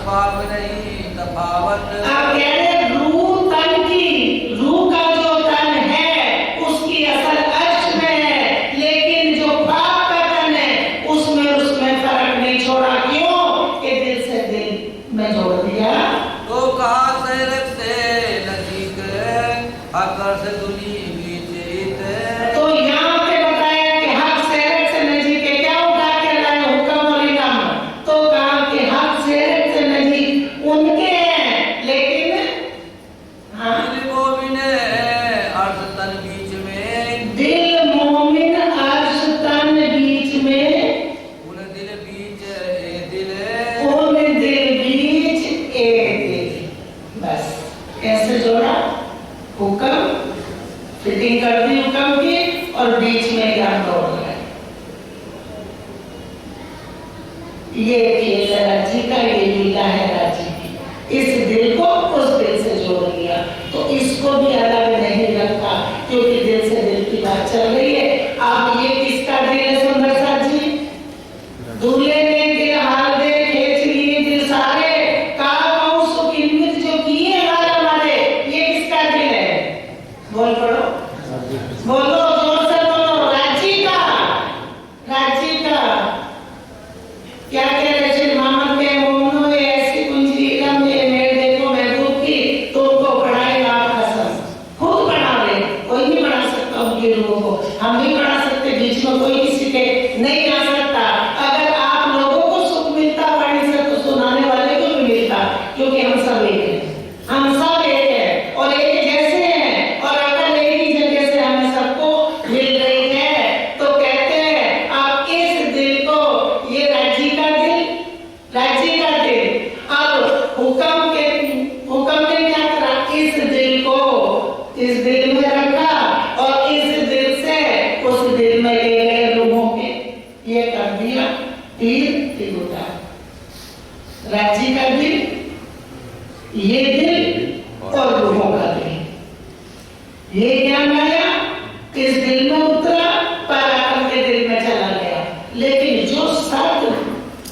S1: पाप नहीं तफावत।
S2: आप कह रहे रूह तन की, रूह का जो तन है उसकी असल अर्श में है, लेकिन जो पाप का तन है उसमें फर्क नहीं छोड़ा। क्यों? कि दिल से दिल में जोड़ दिया।
S1: तो कहा सैरक से नजीक आकर से दुनी बीचित।
S2: तो यहाँ पे बताया कि हक सैरक से नजीक है। क्या उठा के लाए? हुक्म और इनाम। तो कहा कि हक सैरक से नजीक उनके हैं, लेकिन हाँ,
S1: दिल मोमिन अर्श तन बीच में,
S2: दिल मोमिन अर्श तन बीच में,
S1: उन दिल बीच ए दिल।
S2: उन दिल बीच ए दिल। बस कैसे जोड़ा? हुक्म फिटिंग कर दी हुक्म की, और बीच में ज्ञान दौड़ गया। ये खेल है राज्य का, ये लीला है राज्य की। इस दिल को उस दिल से जोड़ लिया, तो इसको भी अलग नहीं रखा, क्योंकि दिल से दिल की बात चल रही है। अब ये किसका दिल है सुंदर साथ जी? दूल्हे ने दिल हाल दे खींच लिए दिल सारे, काऊ सुख इन्वित जो किए हमारे, ये किसका दिल है? बोल पड़ो, बोलो जोर से बोलो। राज्य का, राज्य का। क्या कह रहे थे मोहम्मद के मोमनो, ऐसी कुंजी इलम ये मेरे देखो महबूब की, तुमको पढ़ाएगा कसम। खुद पढ़ा ले, कोई नहीं पढ़ा सकता उनके लोगों को, हम नहीं पढ़ा सकते, बीच में कोई किसी के नहीं आ सकता। अगर आप लोगों को सुख मिलता वाणी से, तो सुनाने वाले को भी मिलता, क्योंकि हम सब एक हैं, हम सब एक हैं और एक जैसे हैं, और अगर एक ही जगह से हमें सबको मिल रही है, तो कहते हैं आप इस दिल को, ये राज्य का दिल, राज्य का दिल। अब हुक्म ने क्या करा? इस दिल को इस दिल में रखा, और इस दिल से उस दिल में ले गए रूहों के, ये कर दिया तीर तिगुटा। राज्य का दिल, ये दिल और रूहों का दिल। ये ज्ञान आया, इस दिल में उतरा, पराक्रम के दिल में चला गया। लेकिन जो सत्य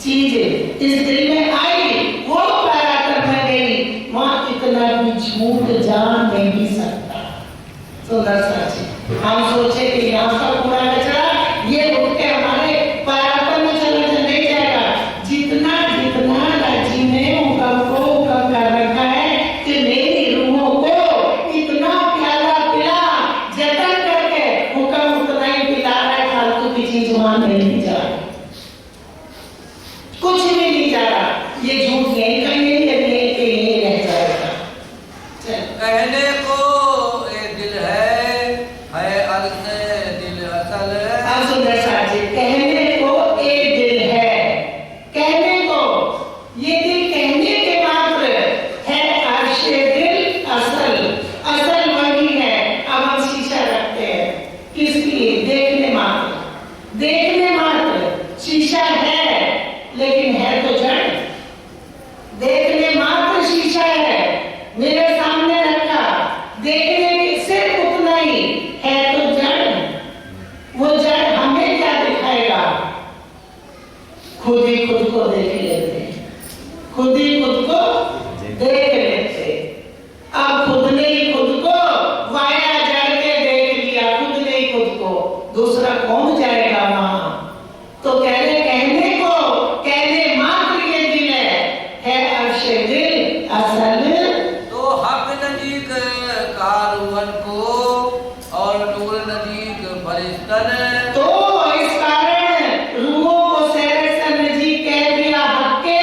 S2: चीजें इस दिल में आई, वो पराक्रम में गई, वहां इतना भी झूठ जान नहीं सकता। सुंदर सा चीज हम सोचे कि यहाँ का पूरा कचरा ये उठ के हमारे पराक्रम में चला नहीं जाएगा। जितना जितना राज्य ने हुक्म को हुक्म कर रखा है कि मेरी रूहों को इतना प्याला पिला, जतन करके हुक्म उतना ही पिला रहा है, फालतू की चीज वहां नहीं जा रही, कुछ भी नहीं जा रहा। ये झूठ यही का यही रह जाएगा।
S1: कहने को ए दिल है अर्श से दिल असल।
S2: अब सुंदर साथ जी, कहने को एक दिल है, कहने को ये दिल कहने के मात्र है, अर्श दिल असल, असल वही है। अब हम शीशा रखते हैं किसकी? देखने मात्र, देखने मात्र शीशा है, लेकिन है तो जड़। देखने मात्र शीशा है, मेरे सामने रखा, देखने के सिर्फ उतना ही है तो जड़। वो जड़ हमें क्या दिखाएगा? खुद ही खुद को देख लेते, खुद ही खुद को देख लेते। अब खुद ने ही खुद को वाया जड़ के देख लिया, खुद ने ही खुद को, दूसरा कौन जाएगा वहां? तो कहने को, कहने मात्र ये दिल है अर्श दिल असल।
S1: तो हक नजीक कारुवन को और नूर नजीक फरिश्तन।
S2: तो इस कारण रूहों को सैरक से नजीक कह दिया हक के,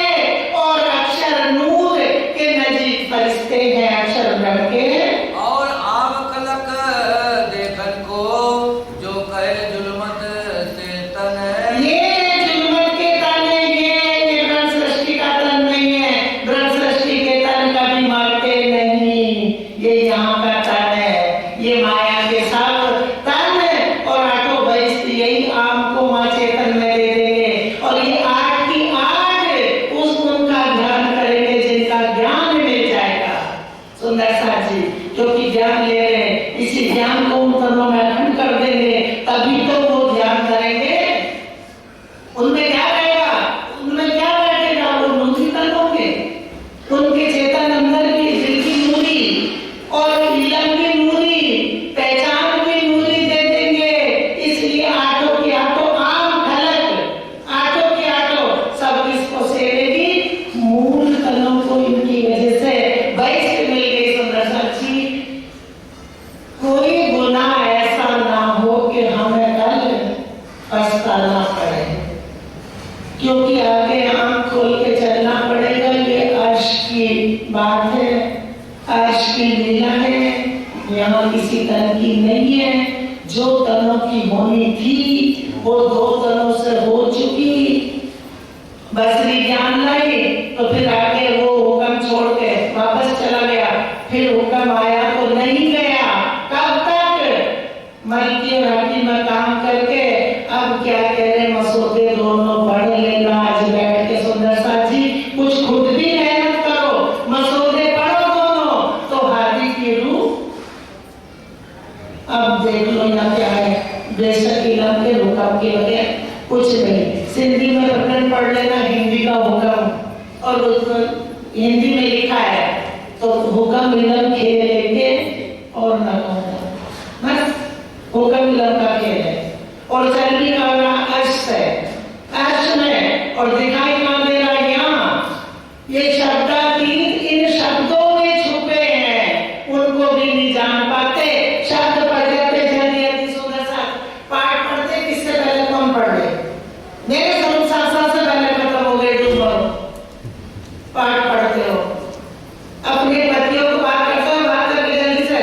S2: और अक्षर नूर के नजीक फरिश्ते हैं, अक्षर ब्रह्म के।
S1: और आम कलक देखन को जो कहे जुल्मत से तन।
S2: ये जुल्मत के तन है, ये ब्रह्म सृष्टि का तन नहीं है। ब्रह्म सृष्टि के तन कभी मरते नहीं, ये यहाँ का तन है, ये माया के साथ तन है। और आठों बहिष्ठ यही आम को माँ चेतन में दे देंगे, और ये आठ की आठ उस उनका ध्यान करेंगे जिनका ज्ञान मिल जाएगा। सुंदर साथ जी, क्योंकि ज्ञान ले रहे हैं, इसी ज्ञान को उन तनों में अखंड कर देंगे, तभी तो वो ध्यान करेंगे। उनमें क्या रहेगा? उनमें क्या बैठेगा? वो नूरी तन होंगे, बात है, अर्श की लीला है। यहाँ किसी तरह की नहीं है। जो तनों की होनी थी वो 2 तनों से हो चुकी। बसरी ज्ञान लाई तो फिर आगे वो हुक्म छोड़ के वापस चला गया। फिर हुक्म आया तो नहीं गया। कब तक? मलकी और हकीम में काम करके अब क्या कह रहे मसौदे दोनों पढ़ लेना। आज बैठ के सुंदर साथ जी कुछ खुद भी मेहनत करो, मसौदे पढ़ो दोनों, तो हादी की रूह। अब देख लो यहाँ क्या है। बेशक इलम के हुक्म के बगैर कुछ नहीं। सिंधी में प्रकरण पढ़ लेना, हिंदी का हुक्म, और उसमें हिंदी में लिखा है तो हुक्म इलम खेल लेके और न बस हुक्म इलम का खेल है। और चलनी का अर्श है, अर्श में, और दिखाई कहाँ दे रहा है? यहाँ ये शब्दातीत इन शब्दों में छुपे हैं, उनको भी नहीं जान पाते। शब्द पढ़ते जल्दी सुंदर सा पाठ पढ़ते, किससे पहले कम पढ़ ले, मेरे स्वरूप शास्त्र से पहले खत्म हो गए। तुम पाठ पढ़ते हो, अपने पतियों को बात करते हो, बात करके जल्दी से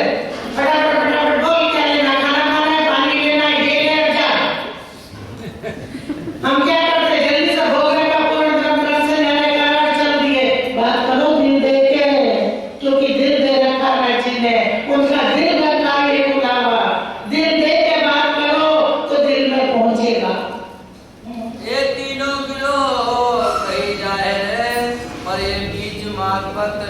S2: फटाफट फटाफट बोल, क्या लेना, खाना खाना है, पानी लेना है, ये ले जा। हम क्या करते, जल्दी से भोगने का पूर्ण ग्रंथ से न्याय करार चल दिए। बात करो दिल दे के, क्योंकि दिल दे रखा है जिन्हें, उनका दिल रखा ये बुलावा। दिल दे के बात करो तो दिल में पहुंचेगा।
S1: ये तीनों किलो कही जाए और ये बीच मार्फत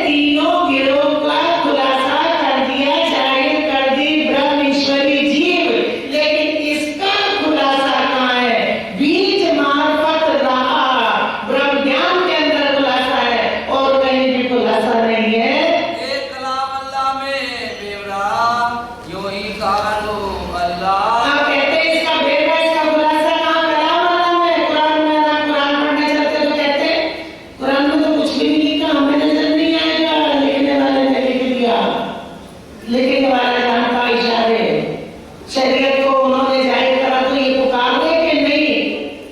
S2: तीनों गिरोह का खुलासा कर दिया, जाहिर कर दी ब्रह्म ईश्वरी जीव, लेकिन इसका खुलासा कहाँ है? बीज मार्फत रहा, ब्रह्म ज्ञान के अंदर खुलासा है, और कहीं भी खुलासा नहीं है।
S1: एक कलाम अल्लाह में बेवरा, यूं ही कारो अल्लाह।
S2: आप कहते हैं इसका बेवरा, इसका खुलासा कहाँ? कलाम अल्लाह में। कुरान में ना, कुरान पढ़ने चलते तो कहते कुरान में तो कुछ भी नहीं लिखा, हमें नजर नहीं आएगा, लिखने वाले ने लिख दिया। लिखने वाला जानता इशारे, शरीयत को उन्होंने जाहिर करा तो ये पुकार रहे कि नहीं,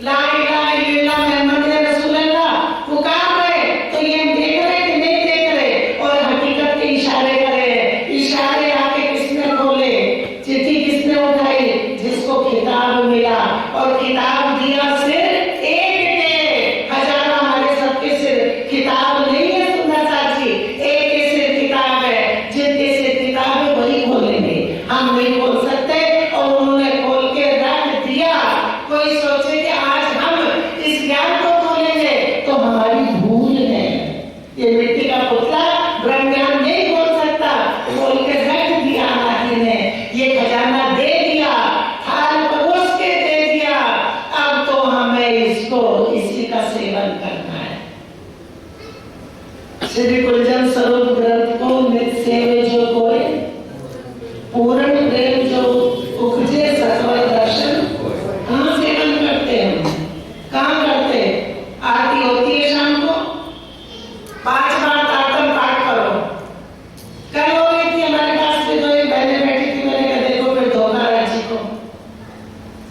S2: ला इलाहा इल्लल्लाह मुहम्मद रसूलुल्लाह पुकार रहे, तो ये हम देख रहे कि नहीं देख रहे, और हकीकत के इशारे करे। इशारे आके किसने खोले, चिट्ठी किसने उठाई? जिसको किताब मिला, और किताब दिया सिर्फ एक ने, हजारों हमारे सबके सिर किताब नहीं है। सुंदर साथ जी, एक के सिर किताब है, जिनके सिर किताब है वही खोलेंगे, हम नहीं खोल सकते। और उन्होंने खोल के रख दिया। कोई सोचे कि आज हम इस ज्ञान को खोलेंगे तो हमारी भूल है। ये मिट्टी का पुतला ब्रह्म ज्ञान नहीं खोल सकता, खोल के रख दिया हाथी ने, ये खजाना दे दिया, थाल परोस के दे दिया। अब तो हमें इसको, इसी का सेवन करना है। श्री कुलजन स्वरूप ग्रंथ को नित सेवे जो कोई, पूर्ण प्रेम जो उपजे सत्वर दर्शन। कहाँ सेवन करते हैं? कहाँ करते? आरती होती है शाम को, 5 बार तारतम पाठ करो। कल हो गई थी हमारे पास में, तो एक बहने बैठी थी, मैंने कहा देखो फिर धोखा राजी को,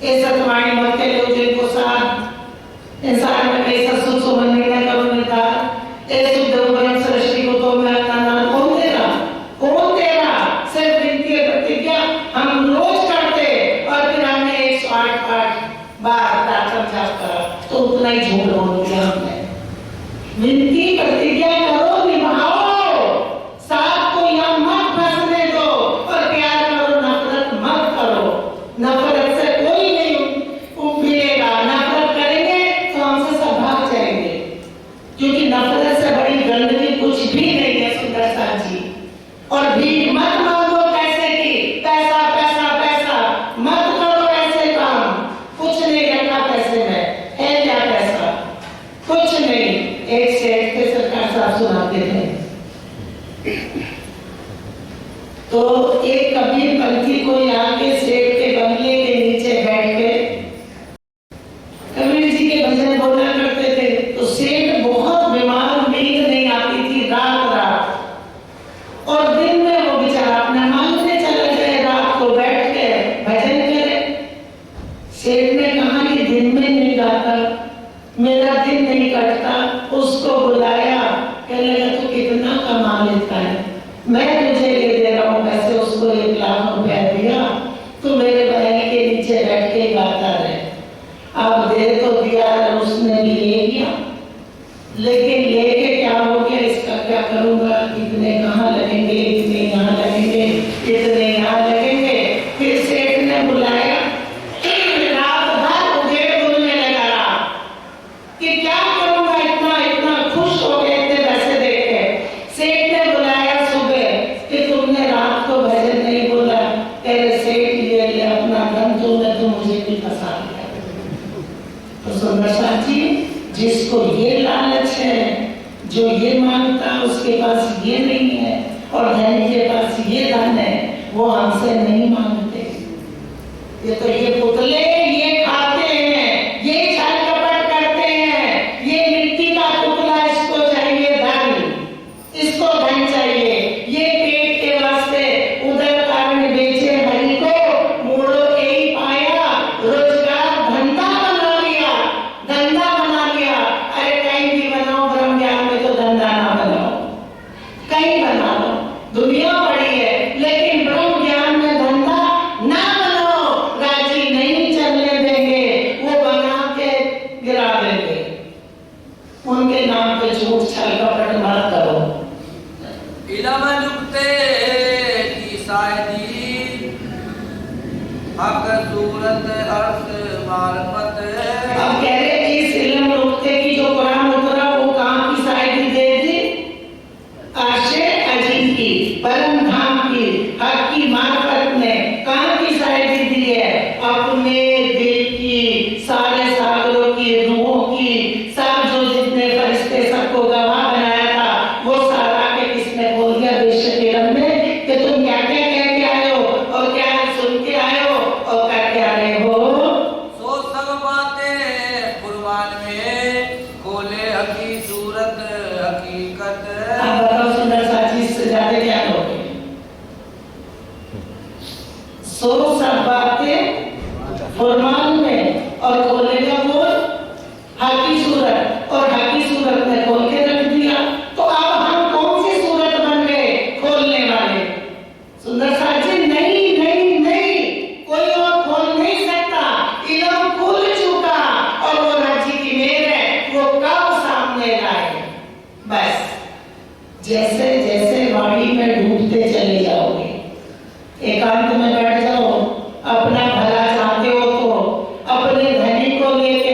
S2: ऐसा तुम्हारी मत के लोग जिनको साथ इंसान में कैसा सुख सुमन निर्णय करो नेता, ऐसे देवबरम सृष्टि को तो मैं अपना नाम कौन दे रहा, कौन दे रहा? सिर्फ विनती प्रतिज्ञा हम रोज करते, और फिर हमने 108 बार तारतम जाप करा, तो उतना ही झूठ बोल दिया हमने। विनती प्रतिज्ञा करो, निभाओ, साथ को यहाँ मत फंसने दो, और प्यार करो, नफरत मत करो। नफरत से कोई नहीं मिलेगा, नफरत करेंगे तो हमसे सब भाग जाएंगे, क्योंकि नफरत से बड़ी गंदगी कुछ भी नहीं है। सुंदर साथ जी, और भीख मत मांगो पैसे की, पैसा पैसा पैसा मत करो, ऐसे काम कुछ नहीं रखा पैसे में, है क्या पैसा? कुछ नहीं। एक सेठ थे, सरकार साहब सुनाते थे, तो एक कबीर पंथी कोई आके सेठ के बंगले के नीचे बैठ के कबीर जी के भजन बोला करते थे। तो सेठ बहुत बीमार, नींद नहीं आती थी रात रात, और दिन में वो बेचारा अपना मांगने चले गए, रात को बैठ के भजन करे। सेठ ने कहा कि दिन में नहीं गाता, मेरा दिन नहीं कटता। उसको बुलाया, मैं तुझे ये दे रहा हूँ, वैसे उसको 1 लाख रुपया दिया, तो मेरे बहन के नीचे बैठ के गाता रहे। अब दे तो दिया, उसने भी ले लिया, लेकिन लेके क्या हो गया, इसका क्या करूंगा, कितने कहाँ लगेंगे, इतने यहाँ लगेंगे, इतने यहाँ लगेंगे। फिर सेठ ने बुलाया, रात भर उधेड़ बोलने लगा कि क्या करूंगा, इतना इतना खुश हो गए थे पैसे देख के। सेठ ने बुलाया सुबह कि तुमने रात को भजन नहीं बोला, तेरे सेठ ये ले अपना धन, तुमने तो मुझे भी फंसा दिया। तो सुंदर साथ जी, जिसको ये लालच है, जो ये मांगता उसके पास ये नहीं है, और धनी के पास ये धन है, वो हमसे नहीं मांगते। ये तो ये पुतले ये खाते हैं, ये छल कपट करते हैं, ये मिट्टी का पुतला, इसको चाहिए धन, इसको धन चाहिए, ये पेट के वास्ते उधर कारण बेचे हरि को, मोड़ो यही पाया, रोजगार धंधा बना लिया, धंधा बना लिया। अरे कहीं भी बनाओ, ब्रह्म ज्ञान में तो धंधा ना बनाओ, कहीं बना लो, दुनिया बड़ी है, लेकिन ब्रह्म ज्ञान में धंधा ना बनाओ, राजी नहीं चलने देंगे, वो बना के गिरा देंगे। उनके नाम पे झूठ छल कपट मत करो।
S1: इलम जुगते की शायदी, हक सूरत अर्थ मार्फत।
S2: अब कह रहे कि इस इल्म नुक्ते की जो कुरान उतरा, वो कहाँ की शायरी दे दी, आशे अजीब की, परम धाम की, हक की मार्फत में कहाँ की शायरी दी है, अपने दिल की, सारे सागरों की, रूहों की, सब जो जितने फरिश्ते सबको गवाह बनाया था, वो सारा के किसने बोल दिया बेशक इल्म में कि तुम क्या क्या कह के आए हो, और क्या सुन के आए हो, और करके आ रहे हो।
S1: सो सब बातें कुर्बान में, खोले हकी सूरत हकीकत।
S2: आप बताओ सुंदर साथी, इससे ज्यादा क्या लोगे। सो सब बातें फरमान में, और खोलेगा बोल हकी सूरत, और हकी सूरत में खोल के रख दिया। तो अब हम कौन सी सूरत बन गए खोलने वाले। सुंदर साथी, नहीं नहीं नहीं, कोई और खोल नहीं सकता, इल्म खुल चुका, और वो राजी की मेहर है, वो कब सामने लाए। बस जैसे जैसे वाणी में डूबते चले जाओगे, एकांत में बैठ जाओ, अपना भला चाहते हो तो अपने धनी को लेके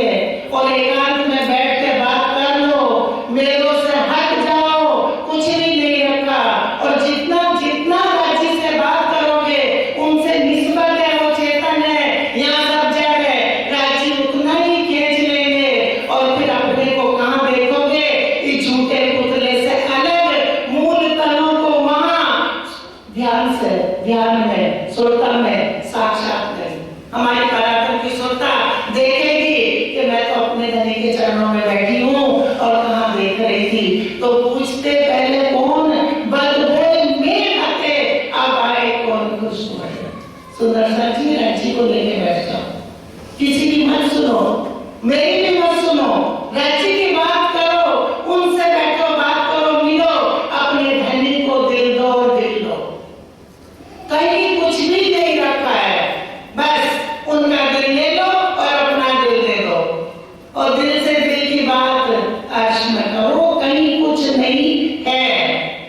S2: और एकांत में बैठ के बात कर लो, मेलों से हट जाओ, कुछ भी नहीं रखा, और जितना जितना राजी से बात करोगे, उनसे निस्बत है, वो चेतन है, यहाँ सब जगह राजी उतना ही खींच लेंगे, और फिर अपने को कहाँ देखोगे, इस झूठे पुतले से अलग, मूल तनों को वहां ध्यान से, ध्यान में, सुरता में साक्षात करें। हमारे पराक्रम की सुरता देखेगी कि मैं तो अपने धनी के चरणों में बैठी हूँ, और कहाँ देख रही थी, तो पूछते पहले कौन बदबोए में आते, अब आए कौन खुश हुए। सुंदर साथी, राज्य को लेके बैठ जाओ, किसी की मत सुनो, मेरी भी मत सुनो, राज्य की बात करो, उनसे बैठो, बात करो, मिलो, अपने धनी को दिल दो, दिल दो, कहीं कुछ भी नहीं रखा है, बस उनका दिल ले लो और अपना दिल दे दो, और दिल से दिल की बात अर्श में करो, कहीं कुछ नहीं है।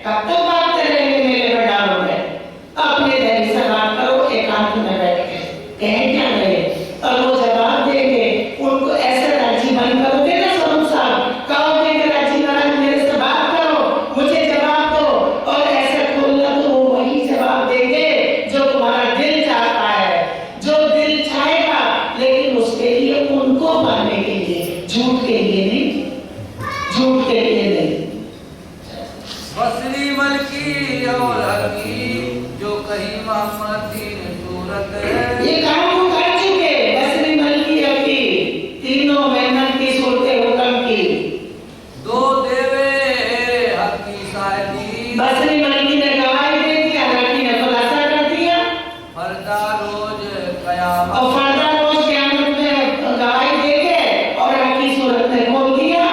S2: कब तक बात करेंगे मेरे बड़ालों में, अपने धनी से बात करो, एकांत में बैठ के, कहें क्या रहे, और वो जवाब देंगे, उनको ऐसे राजी बन करोगे ना स्वरूप साहब, कहोगे कि राजी महाराज मेरे से बात करो, मुझे जवाब दो, और ऐसे खोलना तो वो वही जवाब देंगे जो तुम्हारा दिल चाहता है, जो दिल चाहेगा, लेकिन उसके लिए उनको पाने के लिए, झूठ के लिए नहीं, झूठ के लिए नहीं।
S1: बसरी मलकी और हकी, जो कहीं मोहम्मद सूरत।
S2: ये काम को कर चुके, बसरी मलकी हकी, तीनों मेहनत की सूरतें हुक्म की,
S1: दो देवे हकी शायदी,
S2: बसरी मलकी ने गवाही दे दिया, हकी ने खुलासा कर दिया,
S1: फरदा रोज कयामत।
S2: और फरदा रोज क़यामत में गवाही देके, और हकी सूरत ने खोल दिया।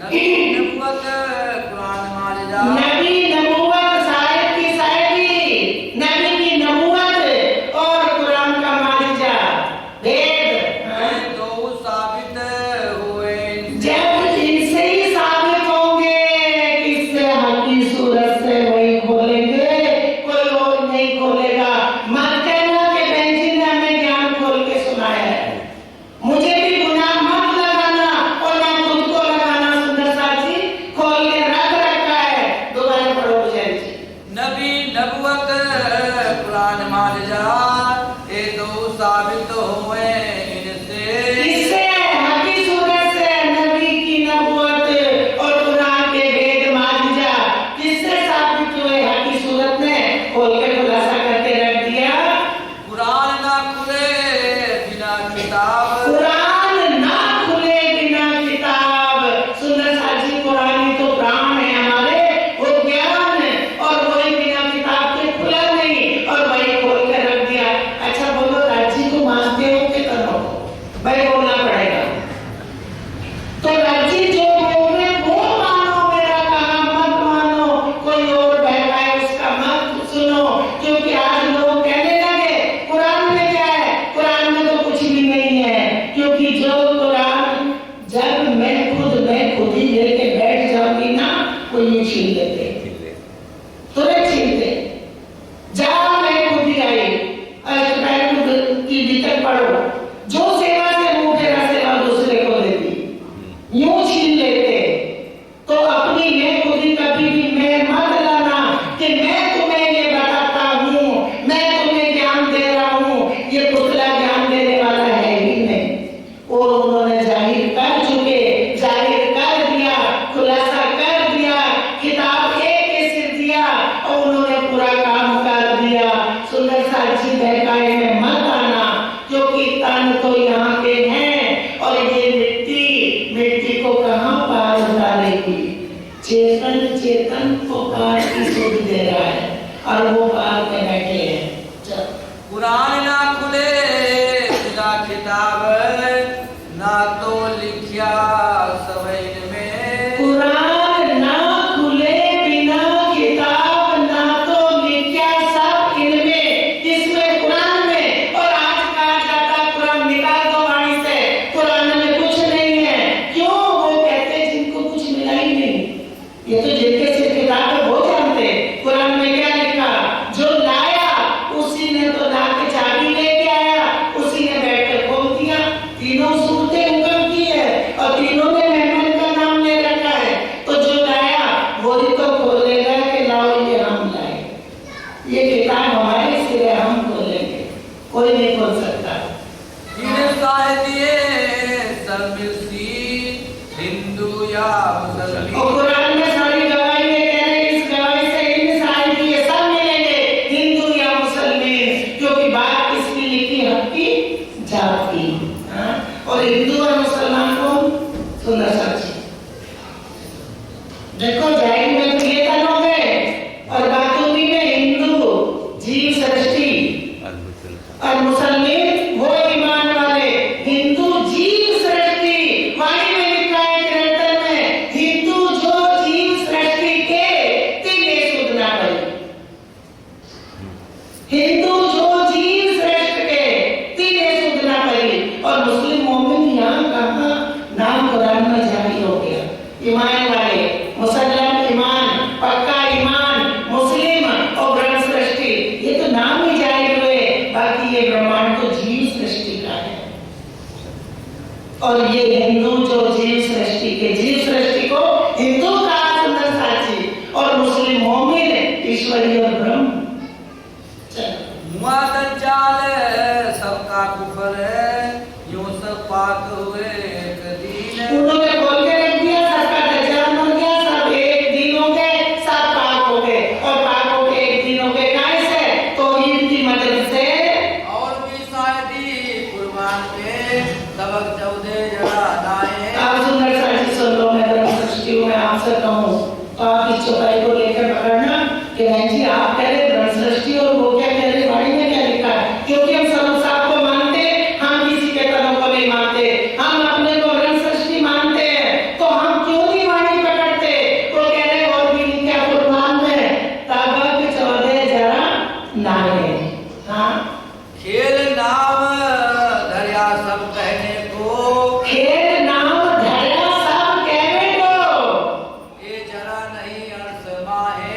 S1: नबी नबुवत कुरान मालिदा,
S2: नबी नबूवत साहिब की ये छीन लेते, तुरंत छीनते। जहाँ मैं खुदी आई की भीतर पढ़ो, जो सेवा से मुंह फेरा सेवा दूसरे को देती, यूं छीन लेते। तो अपनी मैं खुदी कभी भी मैं मत लाना कि मैं तुम्हें ये बताता हूँ, मैं तुम्हें ज्ञान दे रहा हूँ, ये पुतला ज्ञान देने वाला है ही नहीं। और उन्होंने जाहिर कर चुके, जाहिर कर दिया, खुलासा कर दिया, किताब एक सिर दिया और उन्होंने पूरा काम कर दिया। सुंदर साक्षी बहकाए में मत आना, क्योंकि तन तो यहाँ के हैं और ये मिट्टी, मिट्टी को कहाँ पार उतारेगी। चेतन चेतन को पार की सुध दे रहा है और वो पार में बैठे हैं।
S1: कुरान ना खुले खुदा किताब, ना तो लिखिया सवैन में।
S2: कुरान ना खुले बिना किताब, ना तो लिखा सब इनमें, किसमें? कुरान में। और आज कहा जाता कुरान निकाल दो वाणी से, कुरान में कुछ नहीं है। क्यों? वो कहते जिनको कुछ मिला ही नहीं। ये तो जिनके सिर किताब है वो जानते कुरान में क्या लिखा। जो लाया उसी ने तो ला के चाबी लेके आया, उसी ने बैठ के खोल दिया। तीनों सूरतें हुक्म की है और तीनों ने मेहमान का नाम ले रखा है। तो जो लाया वही तो खोलेगा कि लाओ ये हम लाए, ये किताब हमारे सिर है, हम खोलेंगे, कोई नहीं खोल सकता।
S1: हिंदू या मुसलमान।
S2: और कुरान में सारी गवाही में कह रहे हैं, इस गवाही से इन सारी की ये सब मिलेंगे, हिंदू या मुसलमान, क्योंकि बात किसकी लिखी? हक की जात की। हाँ? और हिंदू और मुसलमान कौन? सुंदर साक्षी। देखो जाहिर में तो ये तन हो गए और बातूनी में हिंदू जीव सृष्टि और मुसलमान वो ईमान वाले। हिंदू जीव सृष्टि, वाणी में लिखा है कीर्तन में, हिंदू जो जीव सृष्टि के तिने सुधना पड़ी। हिंदू जो जीव सृष्टि के तिने सुधना पड़ी। और मुस्लिम मोमिन यहाँ कहाँ नाम कुरान में जारी हो गया। ईमान वाले, मुसलमान ईमान, पक्का ईमान, मुस्लिम और ब्रह्म सृष्टि, ये तो नाम ही जारी हुए। बाकी ये ब्रह्मांड तो जीव सृष्टि का है। और ये हिंदू जो जीव सृष्टि के, जीव सृष्टि को हिंदू का सुंदर साक्षी और मुस्लिम मोमिन ईश्वरी और ब्रह्म।
S1: मुआ दज्जाल सबका कुफर है, यूं सब पाक हुए एक दिन।
S2: उन्होंने बोल के रख दिया, सबका दज्जाल मर गया, सब एक दिन हो गए, सब पाक हो गए। और पाक हो के एक दिन हो गए काहे से? तौहीद की मदद से।
S1: और भी शायदी कुर्बान पे सबक चौदह जरा लाए।
S2: आप सुंदर साक्षी सुन लो, मैं ब्रह्म सृष्टि में आपसे कहूँ तो आप इस चौपाई को लेकर पकड़ना कि बहन जी आप कह रहे ब्रह्म सृष्टि और वो क्या कह रहे, वाणी में क्या लिखा है। क्योंकि हम सब साहब को मानते, हम किसी के कदम को नहीं मानते, हम अपने को ब्रह्म सृष्टि मानते हैं, तो हम क्यों नहीं वाणी पकड़ते? वो कह रहे और भी लिखा कुरान में, तबक 14 जरा लाए। हाँ,
S1: खेल नाम धरिया सब कहने को,
S2: खेल नाम धरिया सब कहने को,
S1: ये जरा नहीं अर्थ माहे।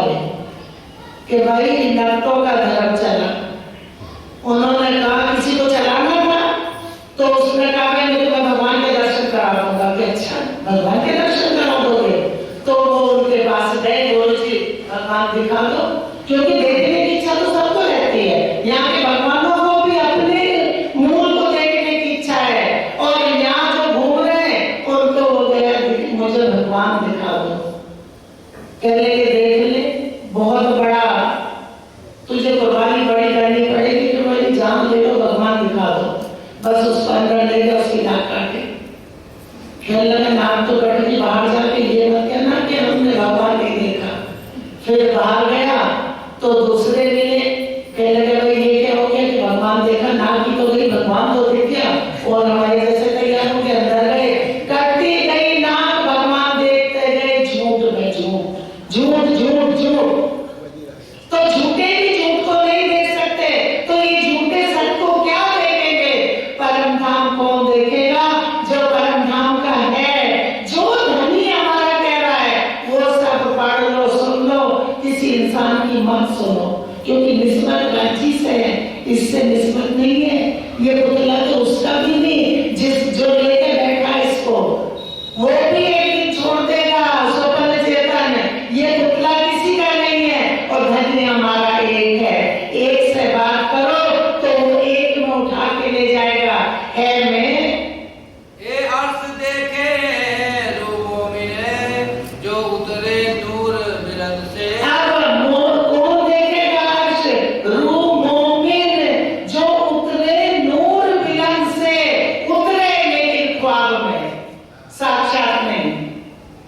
S2: में कि भाई नक्तों का धर्म चला। उन्होंने कहा किसी को चलाना था तो उसने कहा भाई मुझे मैं भगवान के दर्शन करा दूंगा। कि अच्छा भगवान के दर्शन करा दोगे? तो वो उनके पास गए, गुरु जी भगवान दिखा दो, क्योंकि देखने की इच्छा तो सबको रहती है। यहाँ के भगवानों को भी अपने मूल को देखने की इच्छा है, और यहाँ जो घूम रहे हैं उनको वो गया मुझे भगवान दिखा दो। कहने के देख ले, बहुत बड़ा तुझे कुर्बानी बड़ी करनी पड़ेगी कि भाई जान ले लो, भगवान दिखा दो। बस उसको अंदर ले गया, उसकी नाक काटे। कहने लगा नाक तो कट गई, बाहर जाके ये मत कहना कि हमने भगवान नहीं देखा। फिर बाहर गया तो दूसरे मिले, कहने लगे भाई ये क्या हो गया कि भगवान देखा, नाक भी तो गई, भगवान तो दिख गया। और हमारे जैसे तैयार हो के अंदर गए, कटती गई नाक, भगवान देखते गए, झूठ में झूठ, झूठ झूठ झूठ। तो झूठे भी झूठ को नहीं देख सकते, तो ये झूठे सच को क्या देखेंगे? परम धाम कौन देखेगा? जो परम धाम का है, जो धनी हमारा कह रहा है, वो सब पढ़ लो, सुन लो, किसी इंसान की मत सुनो, क्योंकि निस्बत राज्य से है, इससे निस्बत नहीं है। ये पुतला तो उसका भी नहीं, जो लेके बैठा है इसको, वो भी एक दिन छोड़ देगा, स्वप्न चेतन। ये पुतला किसी का नहीं है, और धन्य हमारा एक है। एक से बात करो तो वो एक में उठा के ले जाएगा। है में
S1: ये अर्श देखे रूपों में जो उतरे दूर बिरद से।
S2: अब कौन देखेगा अर्श? रूपों में जो उतरे नूर बिलंद से, उतरे लेकिन ख्वाब में, साक्षात नहीं,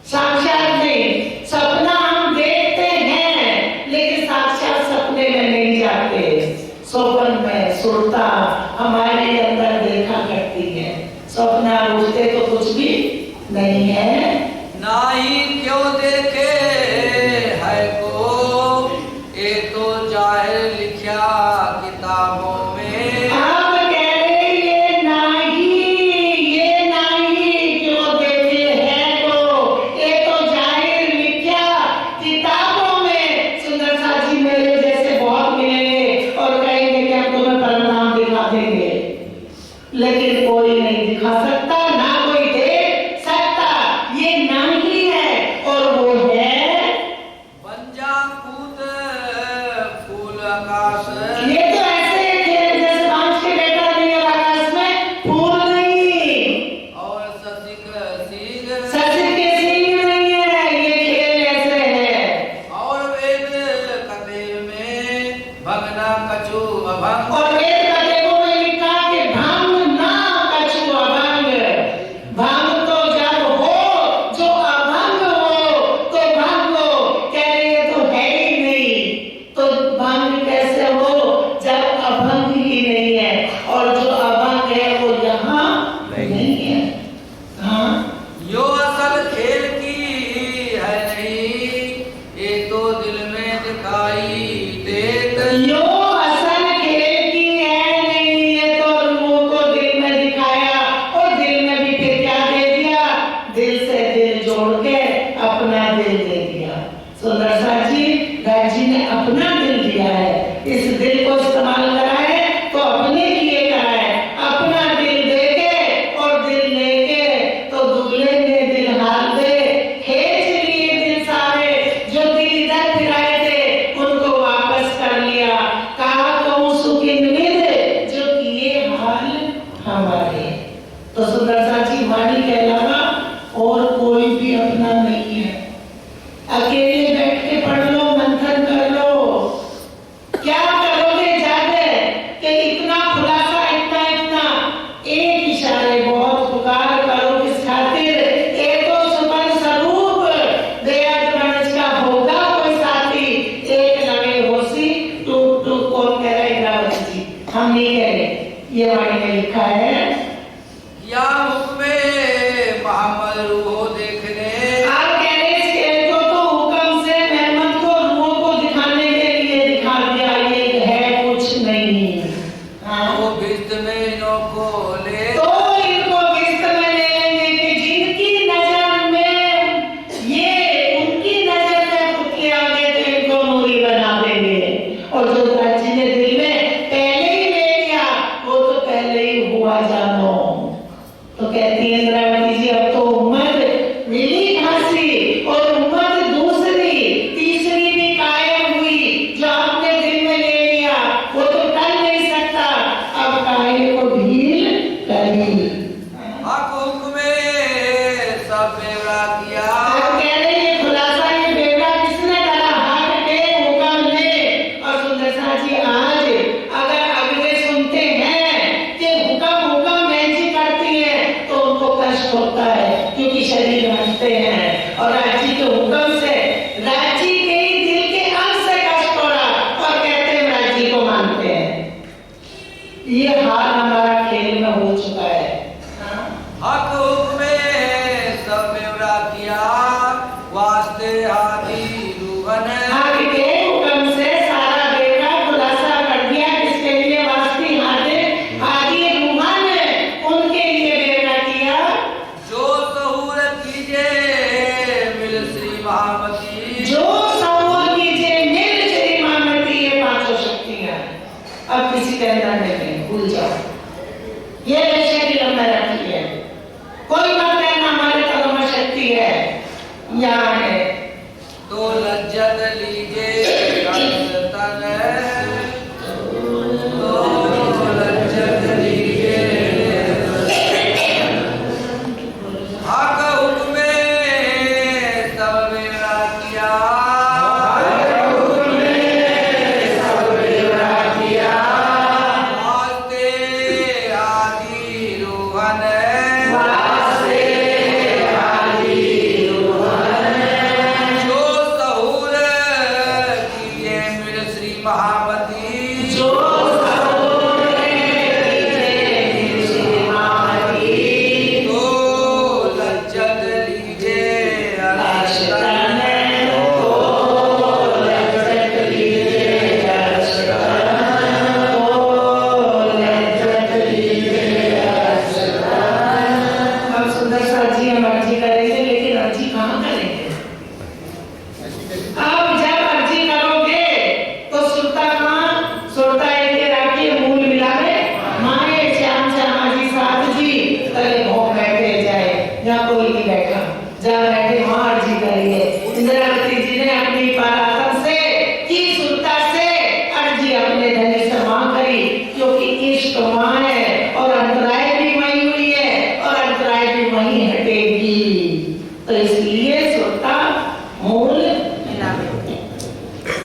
S2: साक्षात नहीं। सपना हम देखते हैं लेकिन साक्षात सपने में नहीं जाते, स्वप्न में सुरता हमारे अंदर देखा करती है। सपना उठते तो कुछ भी नहीं है।
S1: ना ही क्यों देखे है को, ये तो जाहिर लिखा किताबों में।
S2: आप कह रहे ये नहीं क्यों देखे है को, ये तो जाहिर लिखा किताबों में। सुंदर सा जी मेरे जैसे बहुत मिलेंगे और कहेंगे कि हम तुम्हें परिणाम दिखा देंगे, लेकिन कोई नहीं दिखा सकता, ना कोई देख सकता। ये नहीं है, और वो है
S1: पंजा कूद फूल आकाश।
S2: ये तो ऐसे है जैसे बांस के बेटा नहीं है आकाश में, फूल नहीं,
S1: और ससिक सीग
S2: सचिव के सीन नहीं है। ये खेल ऐसे है।
S1: और वेद कते में भगना कछु अभंग।
S2: और वेद कथेकों में लिखा कि भंग ना कछु अभंग। भंग तो जब हो, जो अभंग हो तो भंग हो। कह रहे ये तो है ही नहीं, तो भंग कैसे हो जब अभंग ही नहीं है, और जो अभंग है वो यहाँ नहीं है। हाँ,
S1: यो असल खेल की है नहीं, ये तो दिल में दिखाई देत।
S2: यो असल खेल की है नहीं, ये तो मुंह को दिल में दिखाया, और दिल में भी फिर क्या दे दिया? दिल से दिल जोड़ के अपना दिल दे दिया। सुंदर सा जी, राजी ने अपना दिल दिया है, इस दिल को इस्तेमाल करा है तो अपने लिए करा है। अपना दिल दे के और दिल लेके तो दुगले ने दिल हाल दे, खींच लिए दिल सारे, जो दिल इधर फिराए थे उनको वापस कर लिया। कहा कहूँ सुखिन्वित जो किए हाल हमारे। तो सुंदर सा जी वाणी के अलावा और कोई भी अपना नहीं है। अकेले बैठ के पढ़ लो, मंथन कर लो, क्या करोगे जाके कि इतना खुलासा, इतना इतना एक इशारे बहुत पुकार करो किस खातिर? एक तो सुपन स्वरूप बेअद गणेश का होगा कोई साथी, एक नवे होसी टूट टूट। कौन कह रहा है? इंद्रावती जी, हम नहीं कह रहे, ये वाणी में लिखा है।
S1: या मुख में मोहम्मद रूहो देखने।
S2: आप कह रहे इस खेल को तो हुक्म से मेहमद को रूहों को दिखाने के लिए दिखा दिया, ये है कुछ नहीं। हाँ,
S1: वो बिस्त में इन्हों को ले।
S2: तो इनको किस्त में ले लेंगे कि जिनकी नजर में ये उनकी नजर में पुतले आ गए थे, इनको और जो प्राची ने दिल में पहले ही ले लिया वो तो पहले ही हुआ जानो। तो कहती है इंद्रावती जी अब तो उम्मत मिली फांसी और उम्मत दूसरी तीसरी भी कायम हुई। जो आपने दिल में ले लिया वो तो कर नहीं सकता, अब काहे को ढील करी।
S1: हक हुक्मे सब बेवड़ा किया।
S2: अब कह रहे ये खुलासा ये बेवड़ा किसने करा? हक के हुक्म ने। और सुंदरसा जी आज अगर अगले सुनते हैं कि हुक्म हुक्म बहन करती है तो उनको कष्ट होता है, क्योंकि शरीर हंसते हैं और राजी के हुक्म से राजी के ही दिल के अंग से कष्ट हो रहा और कहते हैं राजी को मानते हैं। ये हाल हमारा खेल में हो चुका है।
S1: हक हुक्मे सब बेवड़ा किया, वास्ते हाथी रूहन।
S2: हक के हुक्म से सारा बेवड़ा खुलासा कर दिया। किसके लिए? वास्ते आदि रूहान उनके लिए बेवड़ा किया।
S1: जो सहूर कीजे मिल श्री महामती।
S2: जो सहूर कीजिए मिल श्री महामती, ये पांचों शक्तियां अब किसी के अंदर नहीं, भूल जाओ। ये वैसे की लंबा रखी है, कोई मत कहना हमारे कदम में शक्ति है, यहाँ है।
S1: तो लज्जत लीजे तन, तो लज्जत लीजे। हक हुक्मे सब बेवड़ा किया, वास्ते आदि रूहन। जो सहूर किए मिल श्री महामती।
S2: जो सहूर कीजिए श्री महामती,
S1: तो लज्जत लीजे
S2: अक्षतन, तो लज्जत लीजिए अक्षतन, तो लज्जत लीजिए अक्षतन। अब सुंदरसा जी हम अर्जी करेंगे, लेकिन अर्जी कहाँ करेंगे? अब जब अर्जी करोगे तो सुरता कहाँ? सुरता एक राखी मूल मिलावे माए श्याम श्यामा जी साथ जी तले भोग बैठे जाए, जहाँ कोई नहीं बैठा, जहाँ बैठे वहाँ अर्जी करिए। इंद्रावती जी ने अपनी पराक्रम से की सुरता से अर्जी अपने धनी से मांग करी, क्योंकि इश्क वहाँ है और अंतराय भी वहीं हुई है और अंतराय भी वहीं हटेगी। तो इसलिए सुरता मूल